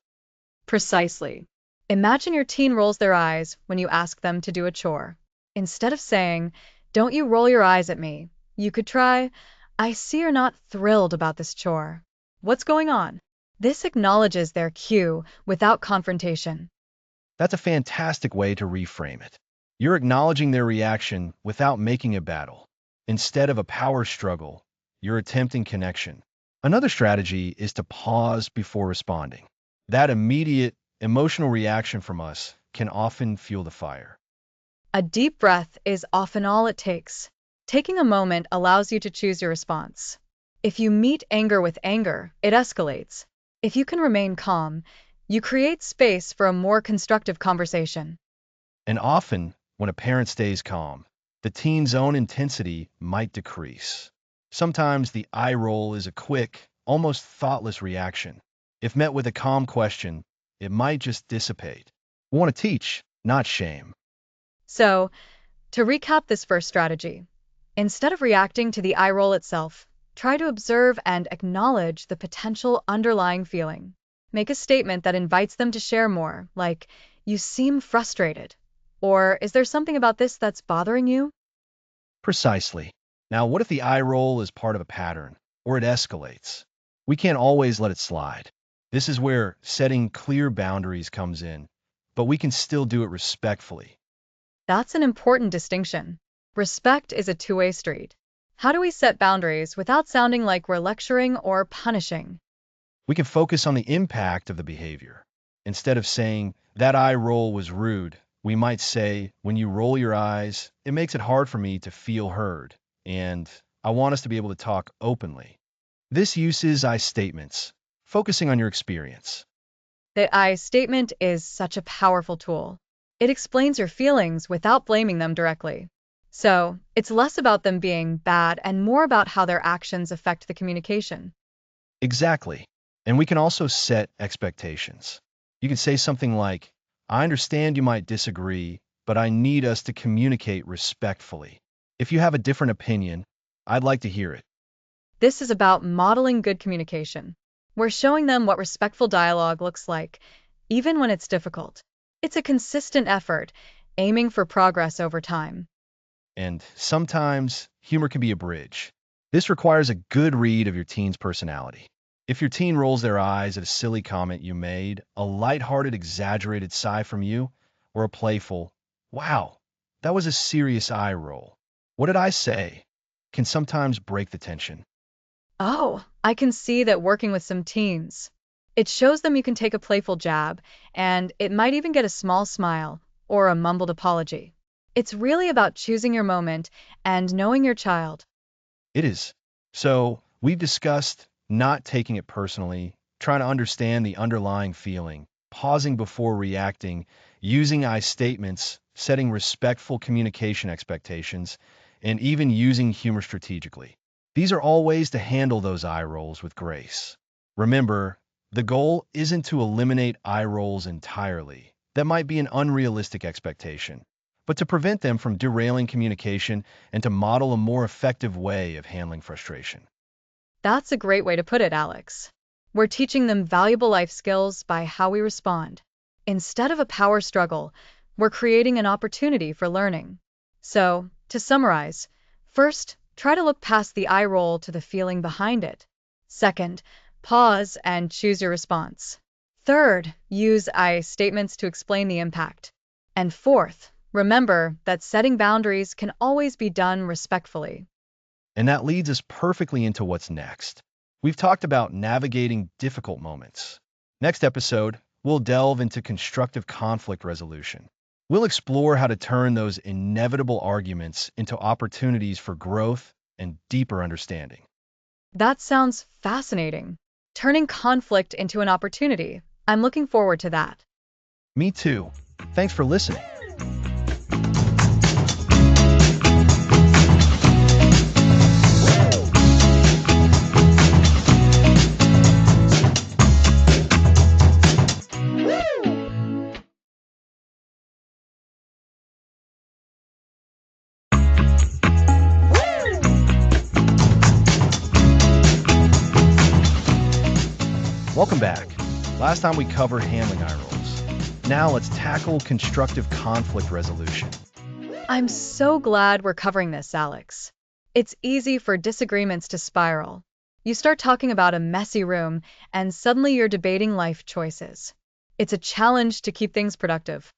Precisely. Imagine your teen rolls their eyes when you ask them to do a chore. Instead of saying, "Don't you roll your eyes at me," you could try, I see you're not thrilled about this chore. What's going on? This acknowledges their cue without confrontation. That's a fantastic way to reframe it. You're acknowledging their reaction without making a battle. Instead of a power struggle, you're attempting connection. Another strategy is to pause before responding. That immediate emotional reaction from us can often fuel the fire. A deep breath is often all it takes. Taking a moment allows you to choose your response. If you meet anger with anger, it escalates. If you can remain calm, you create space for a more constructive conversation. And often, when a parent stays calm, the teen's own intensity might decrease. Sometimes the eye roll is a quick, almost thoughtless reaction. If met with a calm question, it might just dissipate. We want to teach, not shame. So, to recap this first strategy, instead of reacting to the eye roll itself, try to observe and acknowledge the potential underlying feeling. Make a statement that invites them to share more, like, "You seem frustrated," or "Is there something about this that's bothering you?" Precisely. Now, what if the eye roll is part of a pattern, or it escalates? We can't always let it slide. This is where setting clear boundaries comes in, but we can still do it respectfully. That's an important distinction. Respect is a two-way street. How do we set boundaries without sounding like we're lecturing or punishing? We can focus on the impact of the behavior. Instead of saying, that eye roll was rude, we might say, when you roll your eyes, it makes it hard for me to feel heard, and I want us to be able to talk openly. This uses I statements, focusing on your experience. The I statement is such a powerful tool. It explains your feelings without blaming them directly. So, it's less about them being bad and more about how their actions affect the communication. Exactly. And we can also set expectations. You can say something like, I understand you might disagree, but I need us to communicate respectfully. If you have a different opinion, I'd like to hear it. This is about modeling good communication. We're showing them what respectful dialogue looks like, even when it's difficult. It's a consistent effort, aiming for progress over time. And sometimes humor can be a bridge. This requires a good read of your teen's personality. If your teen rolls their eyes at a silly comment you made, a lighthearted, exaggerated sigh from you, or a playful, wow, that was a serious eye roll. What did I say? Can sometimes break the tension. Oh, I can see that working with some teens. It shows them you can take a playful jab, and it might even get a small smile or a mumbled apology. It's really about choosing your moment and knowing your child. It is. So, we've discussed not taking it personally, trying to understand the underlying feeling, pausing before reacting, using I statements, setting respectful communication expectations, and even using humor strategically. These are all ways to handle those eye rolls with grace. Remember, the goal isn't to eliminate eye rolls entirely. That might be an unrealistic expectation, but to prevent them from derailing communication and to model a more effective way of handling frustration. That's a great way to put it, Alex. We're teaching them valuable life skills by how we respond. Instead of a power struggle, we're creating an opportunity for learning. So, to summarize, first, try to look past the eye roll to the feeling behind it. Second, pause and choose your response. Third, use I statements to explain the impact. And fourth, remember that setting boundaries can always be done respectfully. And that leads us perfectly into what's next. We've talked about navigating difficult moments. Next episode, we'll delve into constructive conflict resolution. We'll explore how to turn those inevitable arguments into opportunities for growth and deeper understanding. That sounds fascinating. Turning conflict into an opportunity. I'm looking forward to that. Me too. Thanks for listening. Welcome back. Last time we covered handling eye rolls. Now let's tackle constructive conflict resolution. I'm so glad we're covering this, Alex. It's easy for disagreements to spiral. You start talking about a messy room, and suddenly you're debating life choices. It's a challenge to keep things productive.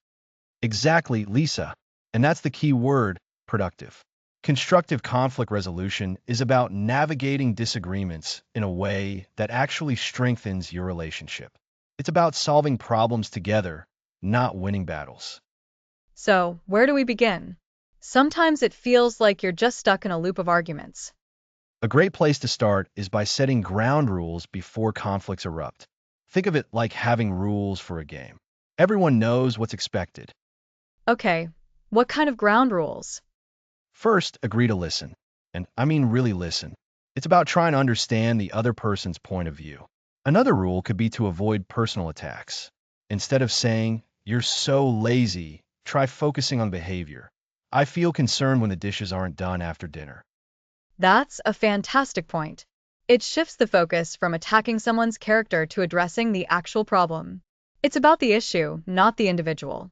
Exactly, Lisa. And that's the key word, productive. Constructive conflict resolution is about navigating disagreements in a way that actually strengthens your relationship. It's about solving problems together, not winning battles. So, where do we begin? Sometimes it feels like you're just stuck in a loop of arguments. A great place to start is by setting ground rules before conflicts erupt. Think of it like having rules for a game. Everyone knows what's expected. Okay, what kind of ground rules? First, agree to listen. And I mean really listen. It's about trying to understand the other person's point of view. Another rule could be to avoid personal attacks. Instead of saying, "You're so lazy," try focusing on behavior. "I feel concerned when the dishes aren't done after dinner." That's a fantastic point. It shifts the focus from attacking someone's character to addressing the actual problem. It's about the issue, not the individual.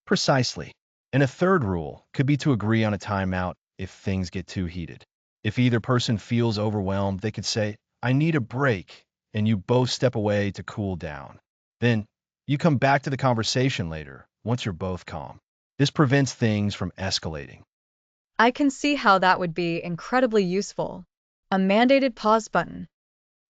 Precisely. And a third rule could be to agree on a timeout if things get too heated. If either person feels overwhelmed, they could say, "I need a break," and you both step away to cool down. Then you come back to the conversation later, once you're both calm. This prevents things from escalating. I can see how that would be incredibly useful. A mandated pause button.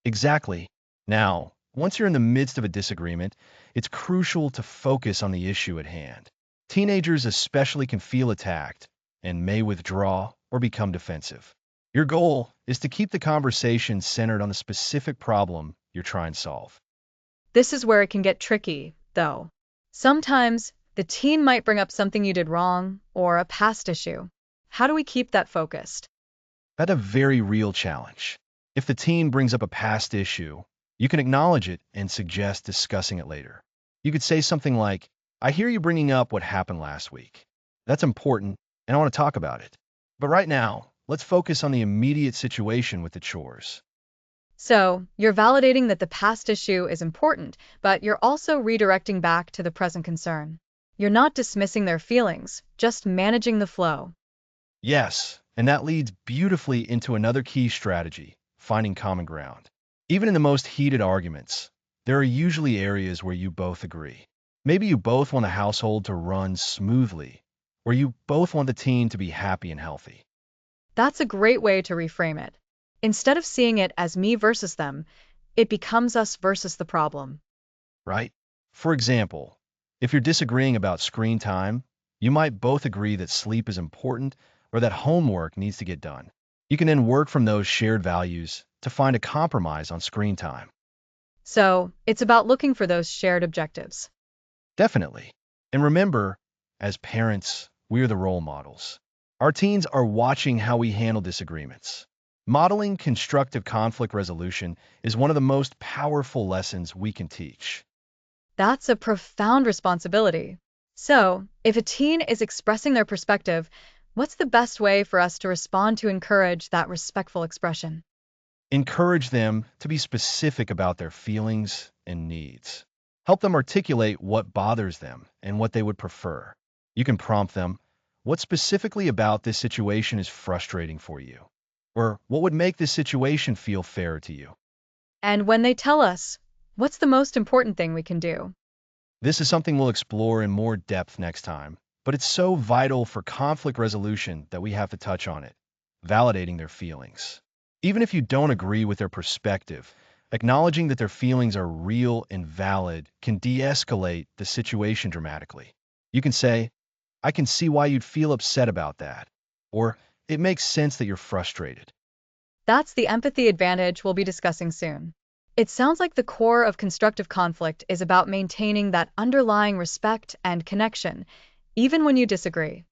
Exactly. Now, once you're in the midst of a disagreement, it's crucial to focus on the issue at hand. Teenagers especially can feel attacked and may withdraw or become defensive. Your goal is to keep the conversation centered on the specific problem you're trying to solve. This is where it can get tricky, though. Sometimes, the teen might bring up something you did wrong or a past issue. How do we keep that focused? That's a very real challenge. If the teen brings up a past issue, you can acknowledge it and suggest discussing it later. You could say something like, "I hear you bringing up what happened last week. That's important, and I want to talk about it. But right now, let's focus on the immediate situation with the chores." So, you're validating that the past issue is important, but you're also redirecting back to the present concern. You're not dismissing their feelings, just managing the flow. Yes, and that leads beautifully into another key strategy, finding common ground. Even in the most heated arguments, there are usually areas where you both agree. Maybe you both want the household to run smoothly, or you both want the teen to be happy and healthy, That's a great way to reframe it. Instead of seeing it as me versus them, it becomes us versus the problem. right? For example, if you're disagreeing about screen time, you might both agree that sleep is important or that homework needs to get done. You can then work from those shared values to find a compromise on screen time. So, it's about looking for those shared objectives. Definitely. And remember, as parents, we are the role models. Our teens are watching how we handle disagreements. Modeling constructive conflict resolution is one of the most powerful lessons we can teach. That's a profound responsibility. So, if a teen is expressing their perspective, what's the best way for us to respond to encourage that respectful expression? Encourage them to be specific about their feelings and needs. Help them articulate what bothers them and what they would prefer. You can prompt them, "What specifically about this situation is frustrating for you?" Or, "What would make this situation feel fair to you?" And when they tell us, what's the most important thing we can do? This is something we'll explore in more depth next time, but it's so vital for conflict resolution that we have to touch on it, validating their feelings. Even if you don't agree with their perspective, acknowledging that their feelings are real and valid can de-escalate the situation dramatically. You can say, "I can see why you'd feel upset about that," or "It makes sense that you're frustrated." That's the empathy advantage we'll be discussing soon. It sounds like the core of constructive conflict is about maintaining that underlying respect and connection, even when you disagree.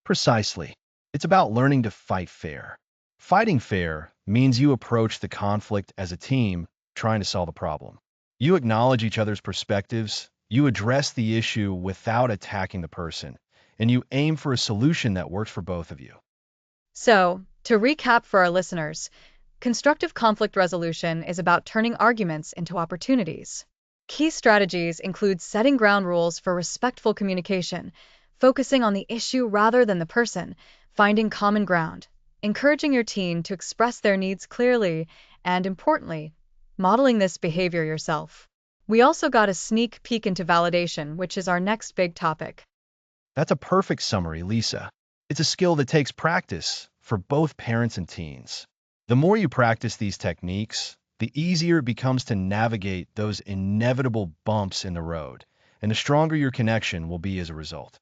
Precisely. It's about learning to fight fair. Fighting fair means you approach the conflict as a team trying to solve a problem. You acknowledge each other's perspectives, you address the issue without attacking the person, and you aim for a solution that works for both of you. So, to recap for our listeners, constructive conflict resolution is about turning arguments into opportunities. Key strategies include setting ground rules for respectful communication, focusing on the issue rather than the person, finding common ground, encouraging your teen to express their needs clearly, and importantly, modeling this behavior yourself. We also got a sneak peek into validation, which is our next big topic. That's a perfect summary, Lisa. It's a skill that takes practice for both parents and teens. The more you practice these techniques, the easier it becomes to navigate those inevitable bumps in the road, and the stronger your connection will be as a result.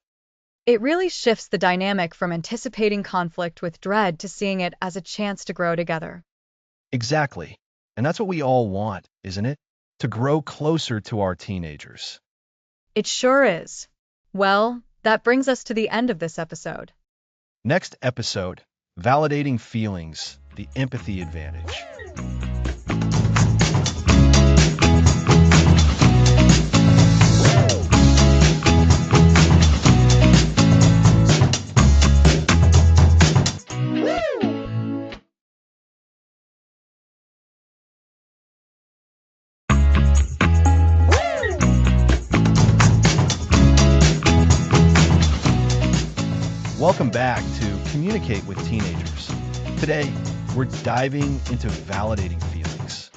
It really shifts the dynamic from anticipating conflict with dread to seeing it as a chance to grow together. Exactly. And that's what we all want, isn't it? To grow closer to our teenagers. It sure is. Well, that brings us to the end of this episode. Next episode, Validating Feelings, the Empathy Advantage. Welcome back to Communicate with Teenagers. Today, we're diving into validating feelings.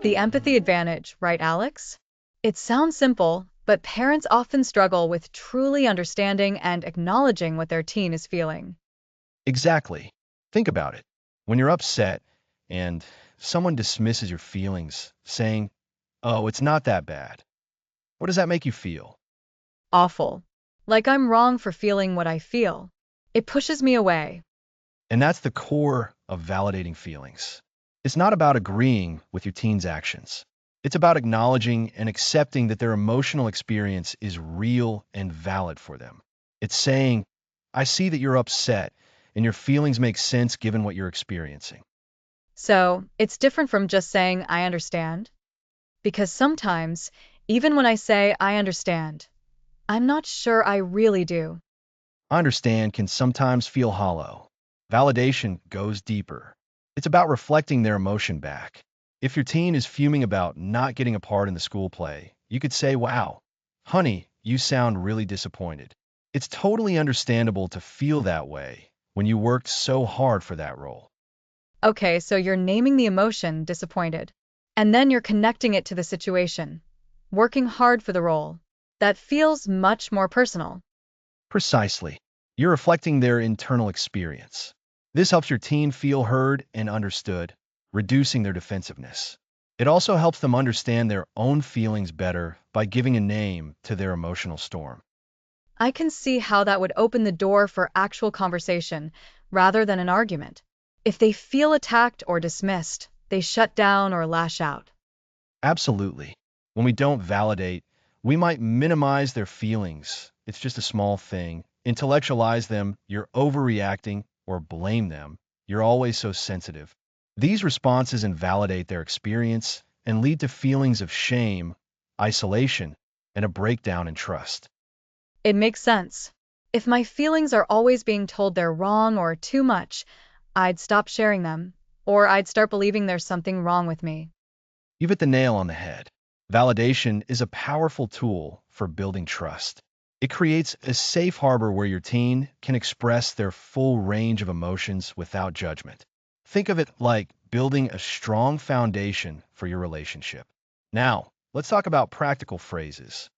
The empathy advantage, right, Alex? It sounds simple, but parents often struggle with truly understanding and acknowledging what their teen is feeling. Exactly. Think about it. When you're upset and someone dismisses your feelings, saying, "Oh, it's not that bad," what does that make you feel? Awful. Like I'm wrong for feeling what I feel. It pushes me away. And that's the core of validating feelings. It's not about agreeing with your teen's actions. It's about acknowledging and accepting that their emotional experience is real and valid for them. It's saying, "I see that you're upset, and your feelings make sense given what you're experiencing." So, it's different from just saying, I understand. Because sometimes, even when I say, I understand, I'm not sure I really do. "I understand" can sometimes feel hollow. Validation goes deeper. It's about reflecting their emotion back. If your teen is fuming about not getting a part in the school play, you could say, "Wow, honey, you sound really disappointed." It's totally understandable to feel that way when you worked so hard for that role. Okay, so you're naming the emotion, disappointed. And then you're connecting it to the situation. Working hard for the role. That feels much more personal. Precisely. You're reflecting their internal experience. This helps your teen feel heard and understood, reducing their defensiveness. It also helps them understand their own feelings better by giving a name to their emotional storm. I can see how that would open the door for actual conversation rather than an argument. If they feel attacked or dismissed, they shut down or lash out. Absolutely. When we don't validate, we might minimize their feelings. It's just a small thing. Intellectualize them, "You're overreacting," or blame them, "You're always so sensitive." These responses invalidate their experience and lead to feelings of shame, isolation, and a breakdown in trust. It makes sense. If my feelings are always being told they're wrong or too much, I'd stop sharing them, or I'd start believing there's something wrong with me. You've hit the nail on the head. Validation is a powerful tool for building trust. It creates a safe harbor where your teen can express their full range of emotions without judgment. Think of it like building a strong foundation for your relationship. Now, let's talk about practical phrases.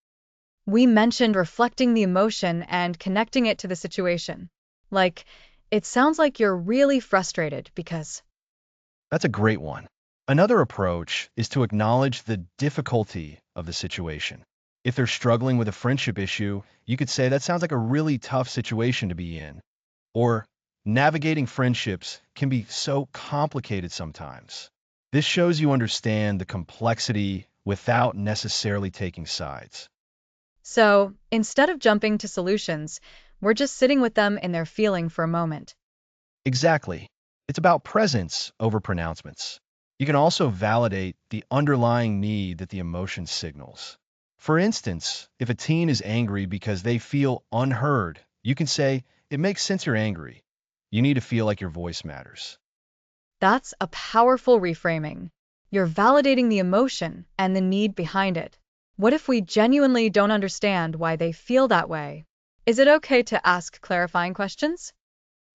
We mentioned reflecting the emotion and connecting it to the situation. Like, it sounds like you're really frustrated because. That's a great one. Another approach is to acknowledge the difficulty of the situation. If they're struggling with a friendship issue, you could say, "That sounds like a really tough situation to be in." Or, "Navigating friendships can be so complicated sometimes." This shows you understand the complexity without necessarily taking sides. So, instead of jumping to solutions, we're just sitting with them in their feeling for a moment. Exactly. It's about presence over pronouncements. You can also validate the underlying need that the emotion signals. For instance, if a teen is angry because they feel unheard, you can say, "It makes sense you're angry. You need to feel like your voice matters." That's a powerful reframing. You're validating the emotion and the need behind it. What if we genuinely don't understand why they feel that way? Is it okay to ask clarifying questions?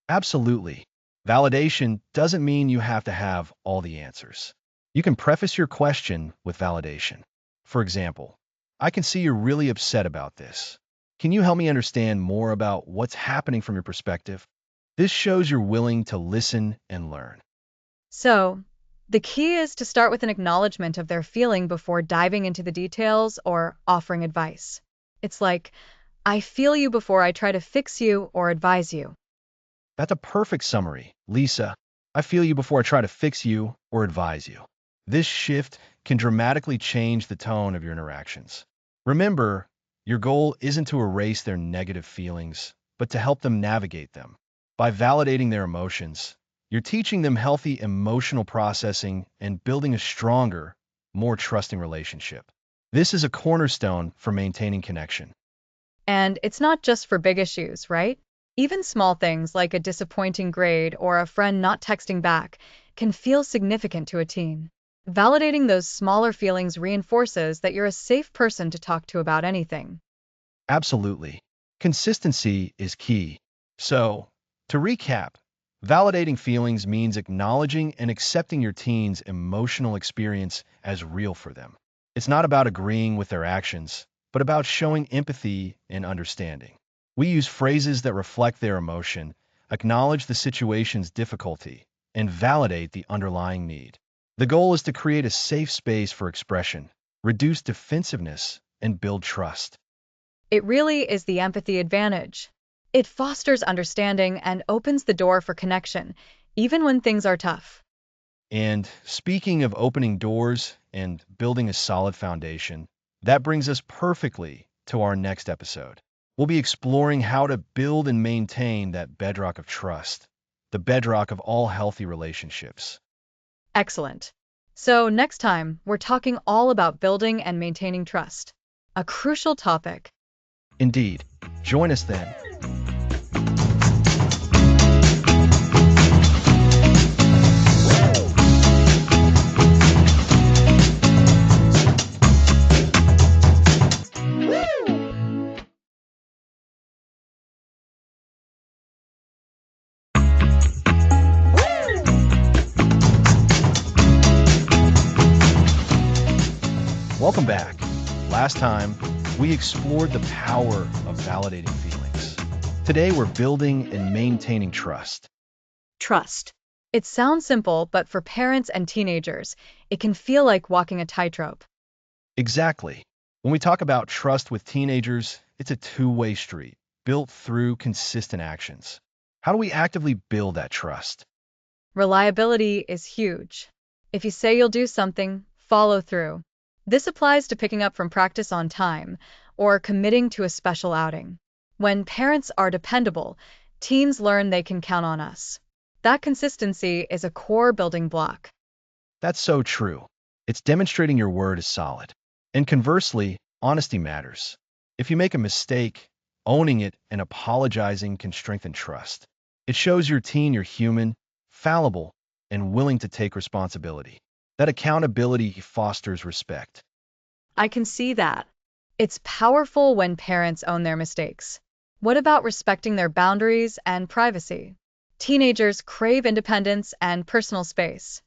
Absolutely. Validation doesn't mean you have to have all the answers. You can preface your question with validation. For example, I can see you're really upset about this. Can you help me understand more about what's happening from your perspective? This shows you're willing to listen and learn. So, the key is to start with an acknowledgement of their feeling before diving into the details or offering advice. It's like, I feel you before I try to fix you or advise you. That's a perfect summary, Lisa. I feel you before I try to fix you or advise you. This shift can dramatically change the tone of your interactions. Remember, your goal isn't to erase their negative feelings, but to help them navigate them. By validating their emotions, you're teaching them healthy emotional processing and building a stronger, more trusting relationship. This is a cornerstone for maintaining connection. And it's not just for big issues, right? Even small things like a disappointing grade or a friend not texting back can feel significant to a teen. Validating those smaller feelings reinforces that you're a safe person to talk to about anything. Absolutely. Consistency is key. So, to recap, validating feelings means acknowledging and accepting your teen's emotional experience as real for them. It's not about agreeing with their actions, but about showing empathy and understanding. We use phrases that reflect their emotion, acknowledge the situation's difficulty, and validate the underlying need. The goal is to create a safe space for expression, reduce defensiveness, and build trust. It really is the empathy advantage. It fosters understanding and opens the door for connection, even when things are tough. And speaking of opening doors and building a solid foundation, that brings us perfectly to our next episode. We'll be exploring how to build and maintain that bedrock of trust, the bedrock of all healthy relationships. Excellent. So, next time, we're talking all about building and maintaining trust, a crucial topic. Indeed. Join us then. Welcome back. Last time, we explored the power of validating feelings. Today, we're building and maintaining trust. Trust. It sounds simple, but for parents and teenagers, it can feel like walking a tightrope. Exactly. When we talk about trust with teenagers, it's a two-way street, built through consistent actions. How do we actively build that trust? Reliability is huge. If you say you'll do something, follow through. This applies to picking up from practice on time or committing to a special outing. When parents are dependable, teens learn they can count on us. That consistency is a core building block. That's so true. It's demonstrating your word is solid. And conversely, honesty matters. If you make a mistake, owning it and apologizing can strengthen trust. It shows your teen you're human, fallible, and willing to take responsibility. That accountability fosters respect. I can see that. It's powerful when parents own their mistakes. What about respecting their boundaries and privacy? Teenagers crave independence and personal space.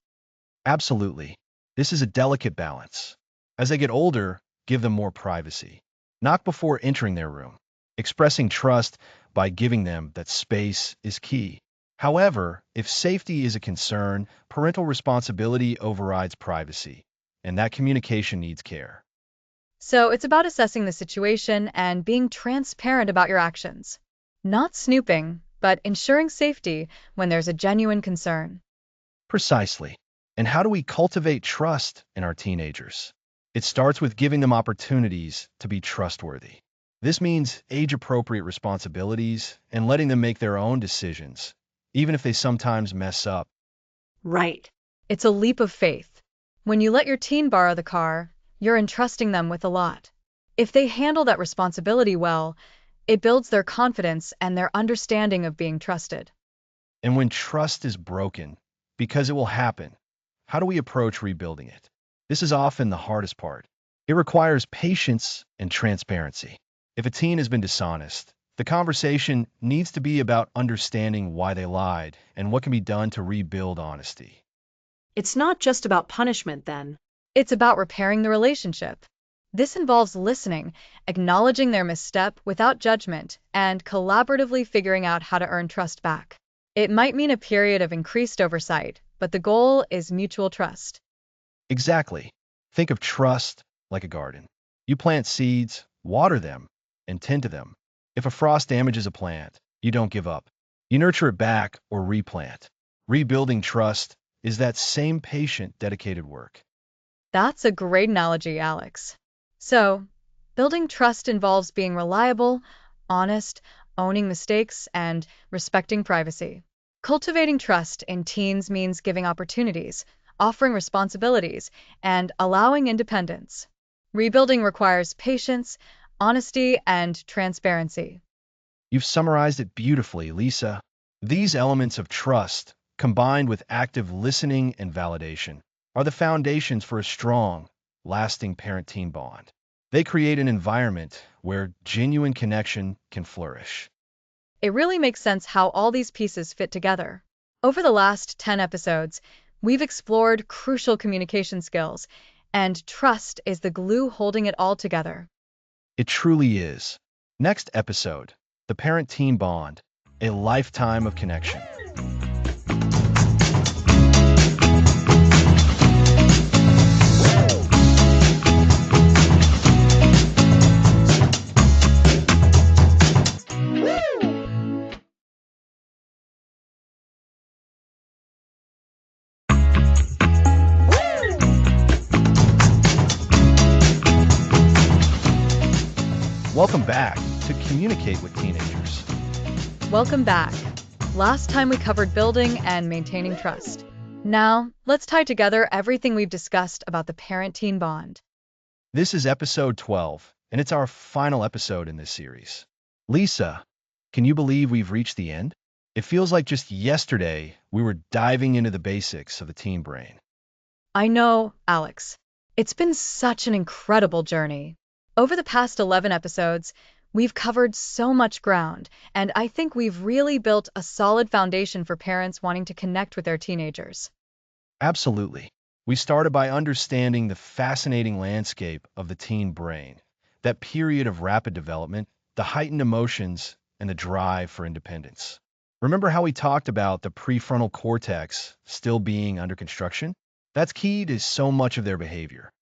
Absolutely. This is a delicate balance. As they get older, give them more privacy. Knock before entering their room. Expressing trust by giving them that space is key. However, if safety is a concern, parental responsibility overrides privacy, and that communication needs care. So it's about assessing the situation and being transparent about your actions. Not snooping, but ensuring safety when there's a genuine concern. Precisely. And how do we cultivate trust in our teenagers? It starts with giving them opportunities to be trustworthy. This means age-appropriate responsibilities and letting them make their own decisions, even if they sometimes mess up. Right. It's a leap of faith. When you let your teen borrow the car, you're entrusting them with a lot. If they handle that responsibility well, it builds their confidence and their understanding of being trusted. And when trust is broken, because it will happen, how do we approach rebuilding it? This is often the hardest part. It requires patience and transparency. If a teen has been dishonest, The conversation needs to be about understanding why they lied and what can be done to rebuild honesty. It's not just about punishment then. It's about repairing the relationship. This involves listening, acknowledging their misstep without judgment, and collaboratively figuring out how to earn trust back. It might mean a period of increased oversight, but the goal is mutual trust. Exactly. Think of trust like a garden. You plant seeds, water them, and tend to them. If a frost damages a plant, you don't give up. You nurture it back or replant. Rebuilding trust is that same patient, dedicated work. That's a great analogy, Alex. So, building trust involves being reliable, honest, owning mistakes, and respecting privacy. Cultivating trust in teens means giving opportunities, offering responsibilities, and allowing independence. Rebuilding requires patience, honesty, and transparency. You've summarized it beautifully, Lisa. These elements of trust, combined with active listening and validation, are the foundations for a strong, lasting parent-teen bond. They create an environment where genuine connection can flourish. It really makes sense how all these pieces fit together. Over the last 10 episodes, we've explored crucial communication skills, and trust is the glue holding it all together. It truly is. Next episode, the parent-teen bond, a lifetime of connection. Welcome back to Communicate with Teenagers. Welcome back. Last time we covered building and maintaining trust. Now, let's tie together everything we've discussed about the parent-teen bond. This is episode 12, and it's our final episode in this series. Lisa, can you believe we've reached the end? It feels like just yesterday we were diving into the basics of the teen brain. I know, Alex. It's been such an incredible journey. Over the past 11 episodes, we've covered so much ground, and I think we've really built a solid foundation for parents wanting to connect with their teenagers. Absolutely. We started by understanding the fascinating landscape of the teen brain, that period of rapid development, the heightened emotions, and the drive for independence. Remember how we talked about the prefrontal cortex still being under construction? That's key to so much of their behavior.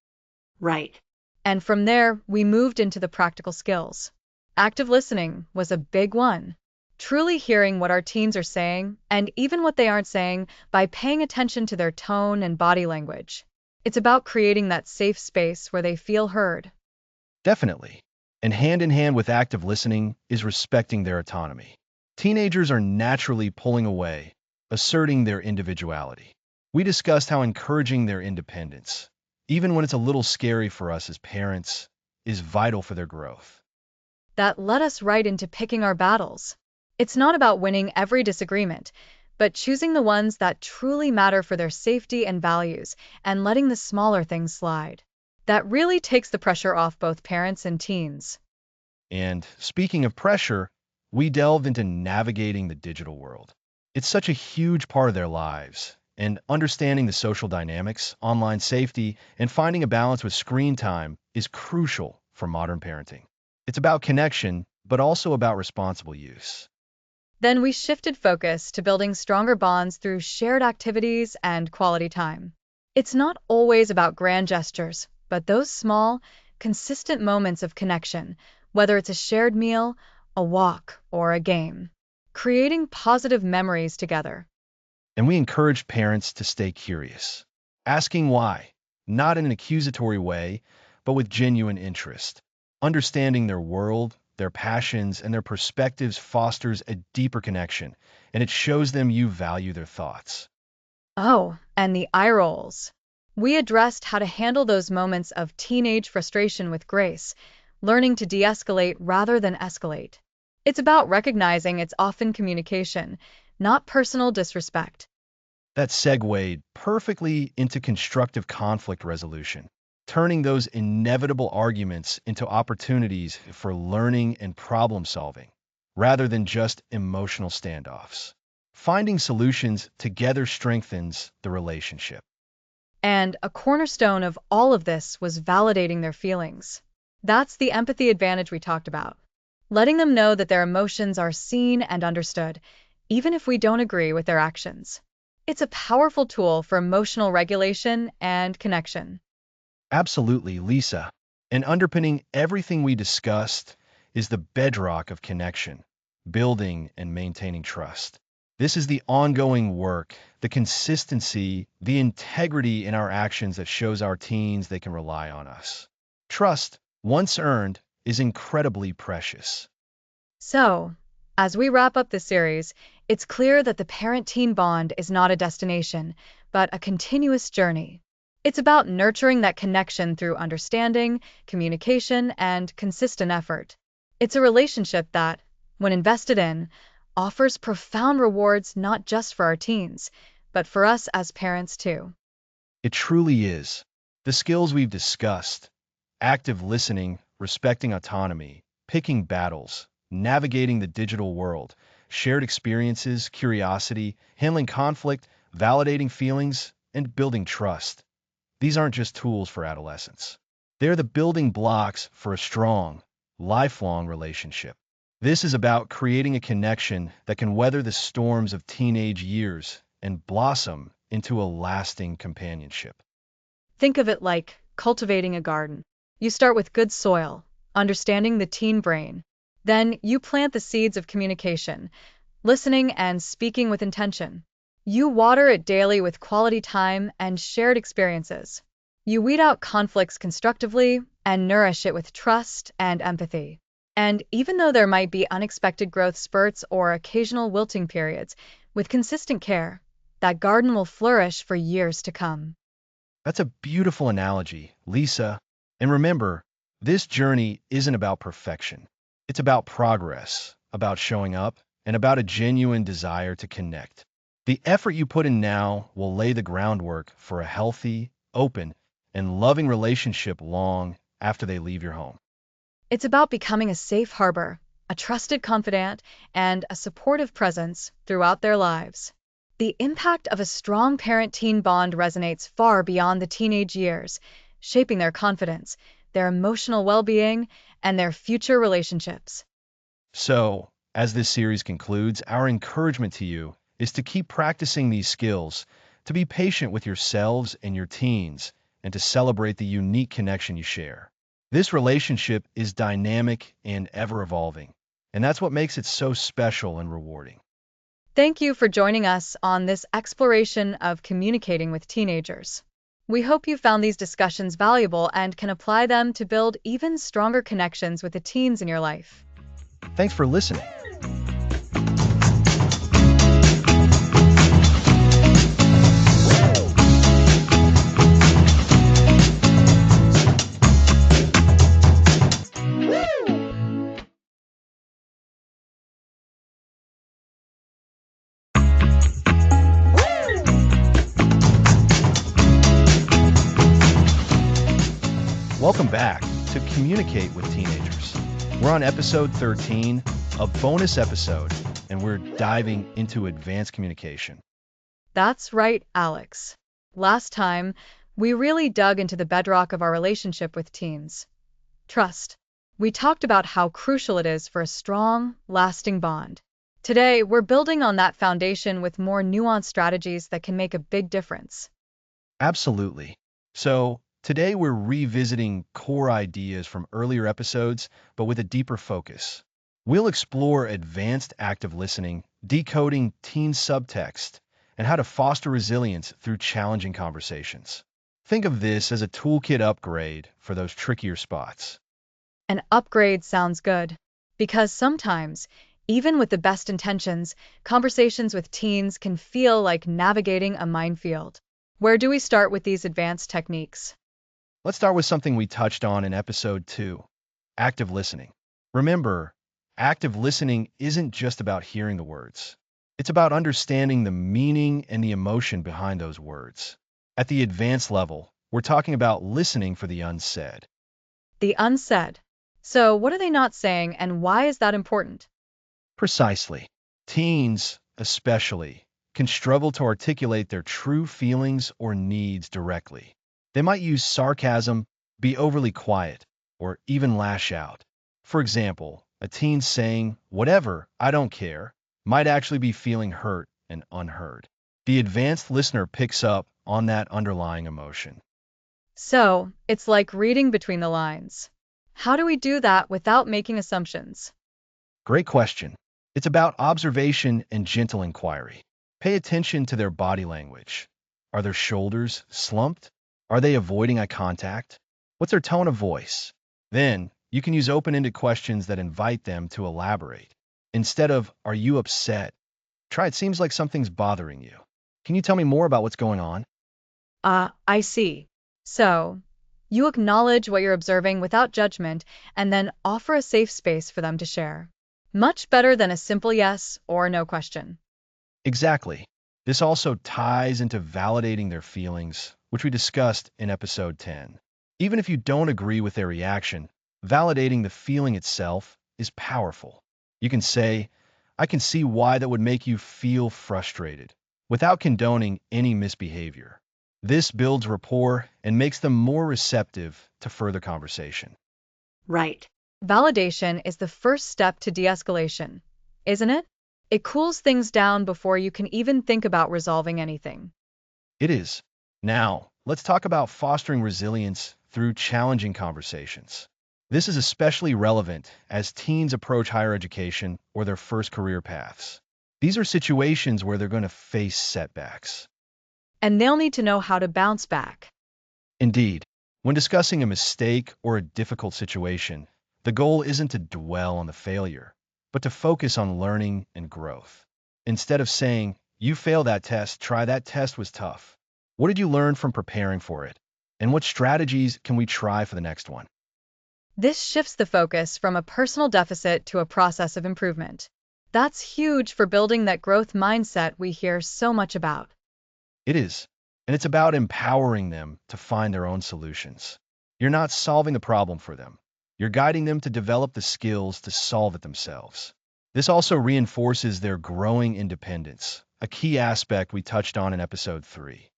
Right. And from there, we moved into the practical skills. Active listening was a big one. Truly hearing what our teens are saying, and even what they aren't saying, by paying attention to their tone and body language. It's about creating that safe space where they feel heard. Definitely. And hand in hand with active listening is respecting their autonomy. Teenagers are naturally pulling away, asserting their individuality. We discussed how encouraging their independence, even when it's a little scary for us as parents, is vital for their growth. That led us right into picking our battles. It's not about winning every disagreement, but choosing the ones that truly matter for their safety and values, and letting the smaller things slide. That really takes the pressure off both parents and teens. And speaking of pressure, we delved into navigating the digital world. It's such a huge part of their lives, and understanding the social dynamics, online safety, and finding a balance with screen time is crucial for modern parenting. It's about connection, but also about responsible use. Then we shifted focus to building stronger bonds through shared activities and quality time. It's not always about grand gestures, but those small, consistent moments of connection, whether it's a shared meal, a walk, or a game. Creating positive memories together. And we encourage parents to stay curious, asking why, not in an accusatory way, but with genuine interest. Understanding their world, their passions, and their perspectives fosters a deeper connection, and it shows them you value their thoughts. Oh, and the eye rolls. We addressed how to handle those moments of teenage frustration with grace, learning to de-escalate rather than escalate. It's about recognizing it's often communication, not personal disrespect. That segued perfectly into constructive conflict resolution, turning those inevitable arguments into opportunities for learning and problem solving. rather than just emotional standoffs. Finding solutions together strengthens the relationship. And a cornerstone of all of this was validating their feelings. That's the empathy advantage we talked about. Letting them know that their emotions are seen and understood, even if we don't agree with their actions. It's a powerful tool for emotional regulation and connection. Absolutely, Lisa. And underpinning everything we discussed is the bedrock of connection, building and maintaining trust. This is the ongoing work, the consistency, the integrity in our actions that shows our teens they can rely on us. Trust, once earned, is incredibly precious. So, as we wrap up this series, it's clear that the parent-teen bond is not a destination, but a continuous journey. It's about nurturing that connection through understanding, communication, and consistent effort. It's a relationship that, when invested in, offers profound rewards not just for our teens, but for us as parents too. It truly is. The skills we've discussed, active listening, respecting autonomy, picking battles, navigating the digital world, shared experiences, curiosity, handling conflict, validating feelings, and building trust. These aren't just tools for adolescence. They're the building blocks for a strong, lifelong relationship. This is about creating a connection that can weather the storms of teenage years and blossom into a lasting companionship. Think of it like cultivating a garden. You start with good soil, understanding the teen brain. Then you plant the seeds of communication, listening and speaking with intention. You water it daily with quality time and shared experiences. You weed out conflicts constructively and nourish it with trust and empathy. And even though there might be unexpected growth spurts or occasional wilting periods, with consistent care, that garden will flourish for years to come. That's a beautiful analogy, Lisa. And remember, this journey isn't about perfection. It's about progress, about showing up, and about a genuine desire to connect. The effort you put in now will lay the groundwork for a healthy, open, and loving relationship long after they leave your home. It's about becoming a safe harbor, a trusted confidant, and a supportive presence throughout their lives. The impact of a strong parent-teen bond resonates far beyond the teenage years, shaping their confidence, their emotional well-being, and their future relationships. So, as this series concludes, our encouragement to you is to keep practicing these skills, to be patient with yourselves and your teens, and to celebrate the unique connection you share. This relationship is dynamic and ever evolving, and that's what makes it so special and rewarding. Thank you for joining us on this exploration of communicating with teenagers. We hope you found these discussions valuable and can apply them to build even stronger connections with the teens in your life. Thanks for listening. Welcome back to Communicate with Teenagers. We're on episode 13, a bonus episode, and we're diving into advanced communication. That's right, Alex. Last time, we really dug into the bedrock of our relationship with teens: trust. We talked about how crucial it is for a strong, lasting bond. Today, we're building on that foundation with more nuanced strategies that can make a big difference. Absolutely. So, today we're revisiting core ideas from earlier episodes, but with a deeper focus. We'll explore advanced active listening, decoding teen subtext, and how to foster resilience through challenging conversations. Think of this as a toolkit upgrade for those trickier spots. An upgrade sounds good, because sometimes, even with the best intentions, conversations with teens can feel like navigating a minefield. Where do we start with these advanced techniques? Let's start with something we touched on in episode 2, active listening. Remember, active listening isn't just about hearing the words. It's about understanding the meaning and the emotion behind those words. At the advanced level, we're talking about listening for the unsaid. The unsaid. So, what are they not saying, and why is that important? Precisely. Teens, especially, can struggle to articulate their true feelings or needs directly. They might use sarcasm, be overly quiet, or even lash out. For example, a teen saying, "Whatever, I don't care," might actually be feeling hurt and unheard. The advanced listener picks up on that underlying emotion. So, it's like reading between the lines. How do we do that without making assumptions? Great question. It's about observation and gentle inquiry. Pay attention to their body language. Are their shoulders slumped? Are they avoiding eye contact? What's their tone of voice? Then, you can use open-ended questions that invite them to elaborate. Instead of, "Are you upset?" try, "It seems like something's bothering you. Can you tell me more about what's going on?" I see. So, you acknowledge what you're observing without judgment and then offer a safe space for them to share. Much better than a simple yes or no question. Exactly. This also ties into validating their feelings, which we discussed in episode 10. Even if you don't agree with their reaction, validating the feeling itself is powerful. You can say, "I can see why that would make you feel frustrated," without condoning any misbehavior. This builds rapport and makes them more receptive to further conversation. Right. Validation is the first step to de-escalation, isn't it? It cools things down before you can even think about resolving anything. It is. Now, let's talk about fostering resilience through challenging conversations. This is especially relevant as teens approach higher education or their first career paths. These are situations where they're going to face setbacks. And they'll need to know how to bounce back. Indeed, when discussing a mistake or a difficult situation, the goal isn't to dwell on the failure, but to focus on learning and growth. Instead of saying, "You failed that test, try that test was tough. What did you learn from preparing for it? And what strategies can we try for the next one?" This shifts the focus from a personal deficit to a process of improvement. That's huge for building that growth mindset we hear so much about. It is. And it's about empowering them to find their own solutions. You're not solving the problem for them. You're guiding them to develop the skills to solve it themselves. This also reinforces their growing independence, a key aspect we touched on in episode 3.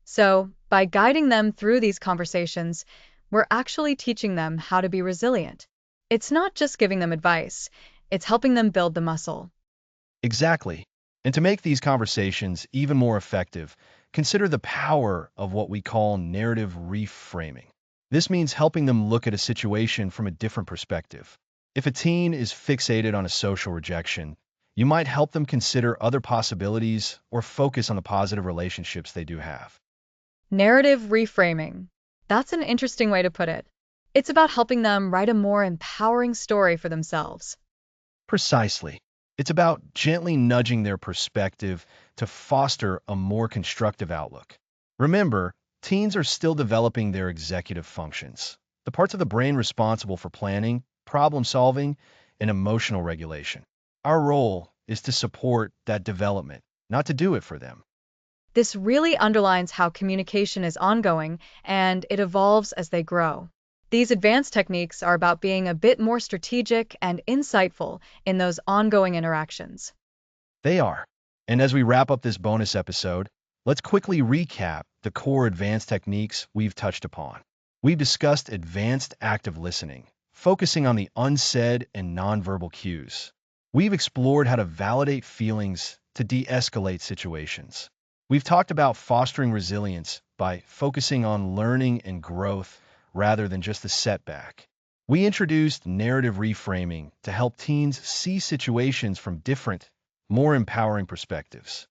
So, by guiding them through these conversations, we're actually teaching them how to be resilient. It's not just giving them advice, it's helping them build the muscle. Exactly. And to make these conversations even more effective, consider the power of what we call narrative reframing. This means helping them look at a situation from a different perspective. If a teen is fixated on a social rejection, you might help them consider other possibilities or focus on the positive relationships they do have. Narrative reframing. That's an interesting way to put it. It's about helping them write a more empowering story for themselves. Precisely. It's about gently nudging their perspective to foster a more constructive outlook. Remember, teens are still developing their executive functions, the parts of the brain responsible for planning, problem solving, and emotional regulation. Our role is to support that development, not to do it for them. This really underlines how communication is ongoing and it evolves as they grow. These advanced techniques are about being a bit more strategic and insightful in those ongoing interactions. They are. And as we wrap up this bonus episode, let's quickly recap the core advanced techniques we've touched upon. We've discussed advanced active listening, focusing on the unsaid and nonverbal cues. We've explored how to validate feelings to de-escalate situations. We've talked about fostering resilience by focusing on learning and growth rather than just the setback. We introduced narrative reframing to help teens see situations from different, more empowering perspectives.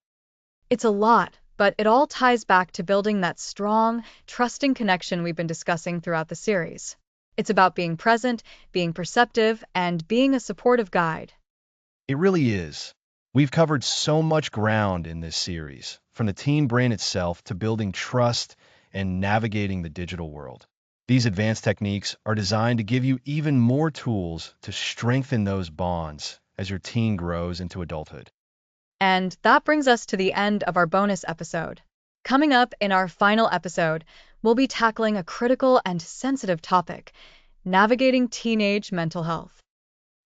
It's a lot, but it all ties back to building that strong, trusting connection we've been discussing throughout the series. It's about being present, being perceptive, and being a supportive guide. It really is. We've covered so much ground in this series, from the teen brain itself to building trust and navigating the digital world. These advanced techniques are designed to give you even more tools to strengthen those bonds as your teen grows into adulthood. And that brings us to the end of our bonus episode. Coming up in our final episode, we'll be tackling a critical and sensitive topic: navigating teenage mental health.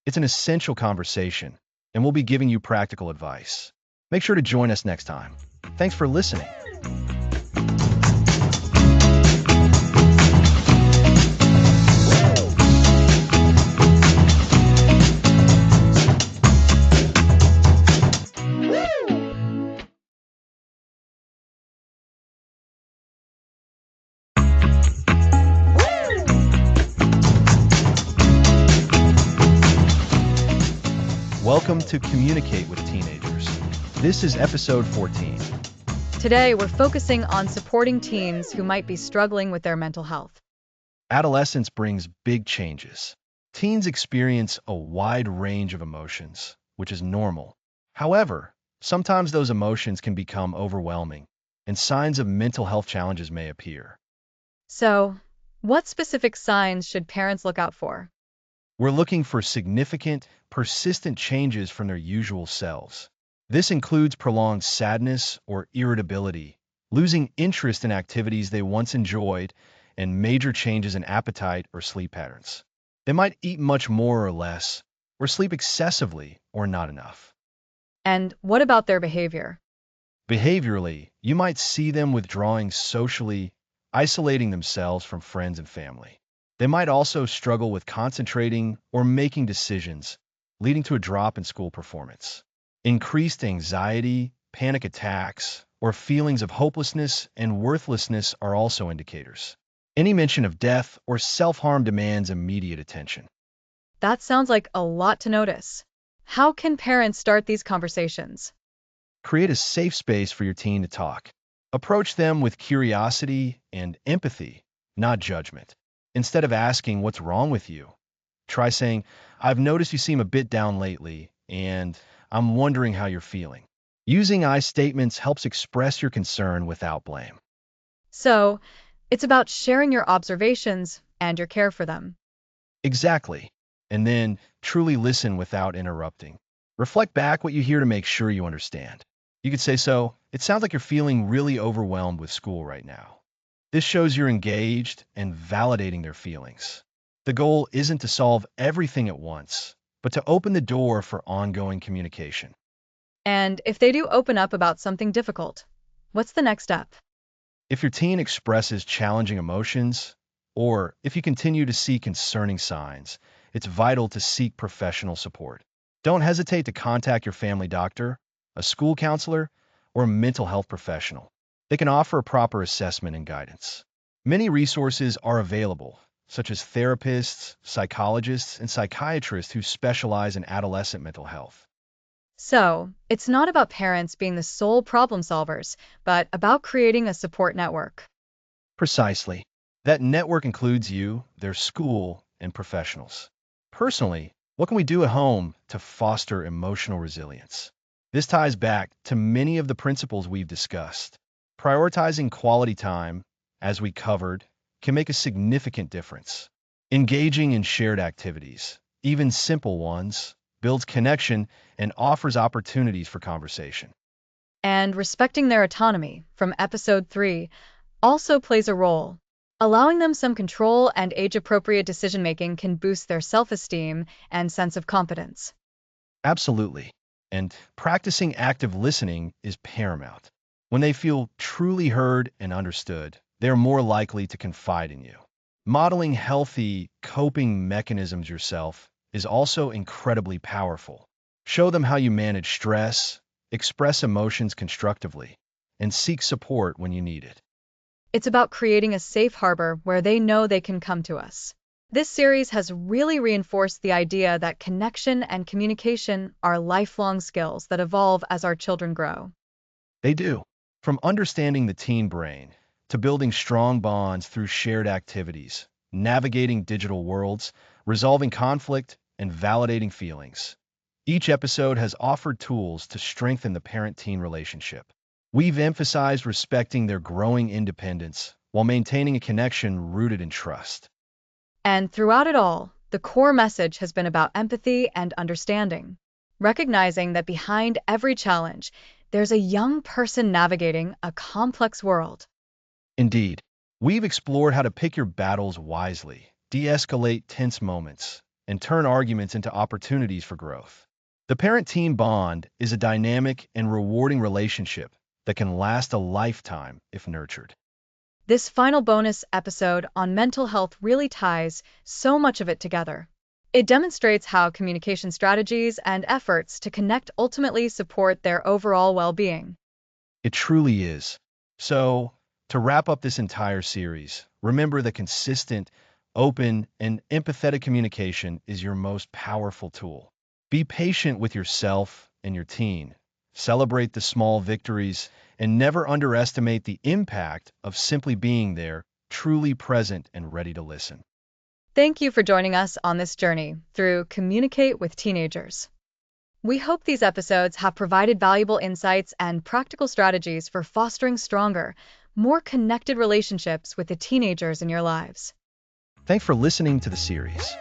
It's an essential conversation, and we'll be giving you practical advice. Make sure to join us next time. Thanks for listening. Welcome to Communicate with Teenagers. This is episode 14. Today, we're focusing on supporting teens who might be struggling with their mental health. Adolescence brings big changes. Teens experience a wide range of emotions, which is normal. However, sometimes those emotions can become overwhelming, and signs of mental health challenges may appear. So, what specific signs should parents look out for? We're looking for significant, persistent changes from their usual selves. This includes prolonged sadness or irritability, losing interest in activities they once enjoyed, and major changes in appetite or sleep patterns. They might eat much more or less, or sleep excessively or not enough. And what about their behavior? Behaviorally, you might see them withdrawing socially, isolating themselves from friends and family. They might also struggle with concentrating or making decisions, leading to a drop in school performance. Increased anxiety, panic attacks, or feelings of hopelessness and worthlessness are also indicators. Any mention of death or self-harm demands immediate attention. That sounds like a lot to notice. How can parents start these conversations? Create a safe space for your teen to talk. Approach them with curiosity and empathy, not judgment. Instead of asking, "What's wrong with you?" try saying, "I've noticed you seem a bit down lately, and I'm wondering how you're feeling." Using I statements helps express your concern without blame. So, it's about sharing your observations and your care for them. Exactly. And then truly listen without interrupting. Reflect back what you hear to make sure you understand. You could say, "So, it sounds like you're feeling really overwhelmed with school right now." This shows you're engaged and validating their feelings. The goal isn't to solve everything at once, but to open the door for ongoing communication. And if they do open up about something difficult, what's the next step? If your teen expresses challenging emotions, or if you continue to see concerning signs, it's vital to seek professional support. Don't hesitate to contact your family doctor, a school counselor, or a mental health professional. They can offer a proper assessment and guidance. Many resources are available, such as therapists, psychologists, and psychiatrists who specialize in adolescent mental health. So, it's not about parents being the sole problem solvers, but about creating a support network. Precisely. That network includes you, their school, and professionals. Personally, what can we do at home to foster emotional resilience? This ties back to many of the principles we've discussed. Prioritizing quality time, as we covered, can make a significant difference. Engaging in shared activities, even simple ones, builds connection and offers opportunities for conversation. And respecting their autonomy from episode 3 also plays a role. Allowing them some control and age-appropriate decision-making can boost their self-esteem and sense of competence. Absolutely. And practicing active listening is paramount. When they feel truly heard and understood, they are more likely to confide in you. Modeling healthy coping mechanisms yourself is also incredibly powerful. Show them how you manage stress, express emotions constructively, and seek support when you need it. It's about creating a safe harbor where they know they can come to us. This series has really reinforced the idea that connection and communication are lifelong skills that evolve as our children grow. They do. From understanding the teen brain to building strong bonds through shared activities, navigating digital worlds, resolving conflict, and validating feelings. Each episode has offered tools to strengthen the parent-teen relationship. We've emphasized respecting their growing independence while maintaining a connection rooted in trust. And throughout it all, the core message has been about empathy and understanding, recognizing that behind every challenge, there's a young person navigating a complex world. Indeed, we've explored how to pick your battles wisely, de-escalate tense moments, and turn arguments into opportunities for growth. The parent-teen bond is a dynamic and rewarding relationship that can last a lifetime if nurtured. This final bonus episode on mental health really ties so much of it together. It demonstrates how communication strategies and efforts to connect ultimately support their overall well-being. It truly is. So, to wrap up this entire series, remember that consistent, open, and empathetic communication is your most powerful tool. Be patient with yourself and your teen. Celebrate the small victories and never underestimate the impact of simply being there, truly present and ready to listen. Thank you for joining us on this journey through Communicate with Teenagers. We hope these episodes have provided valuable insights and practical strategies for fostering stronger, more connected relationships with the teenagers in your lives. Thanks for listening to the series.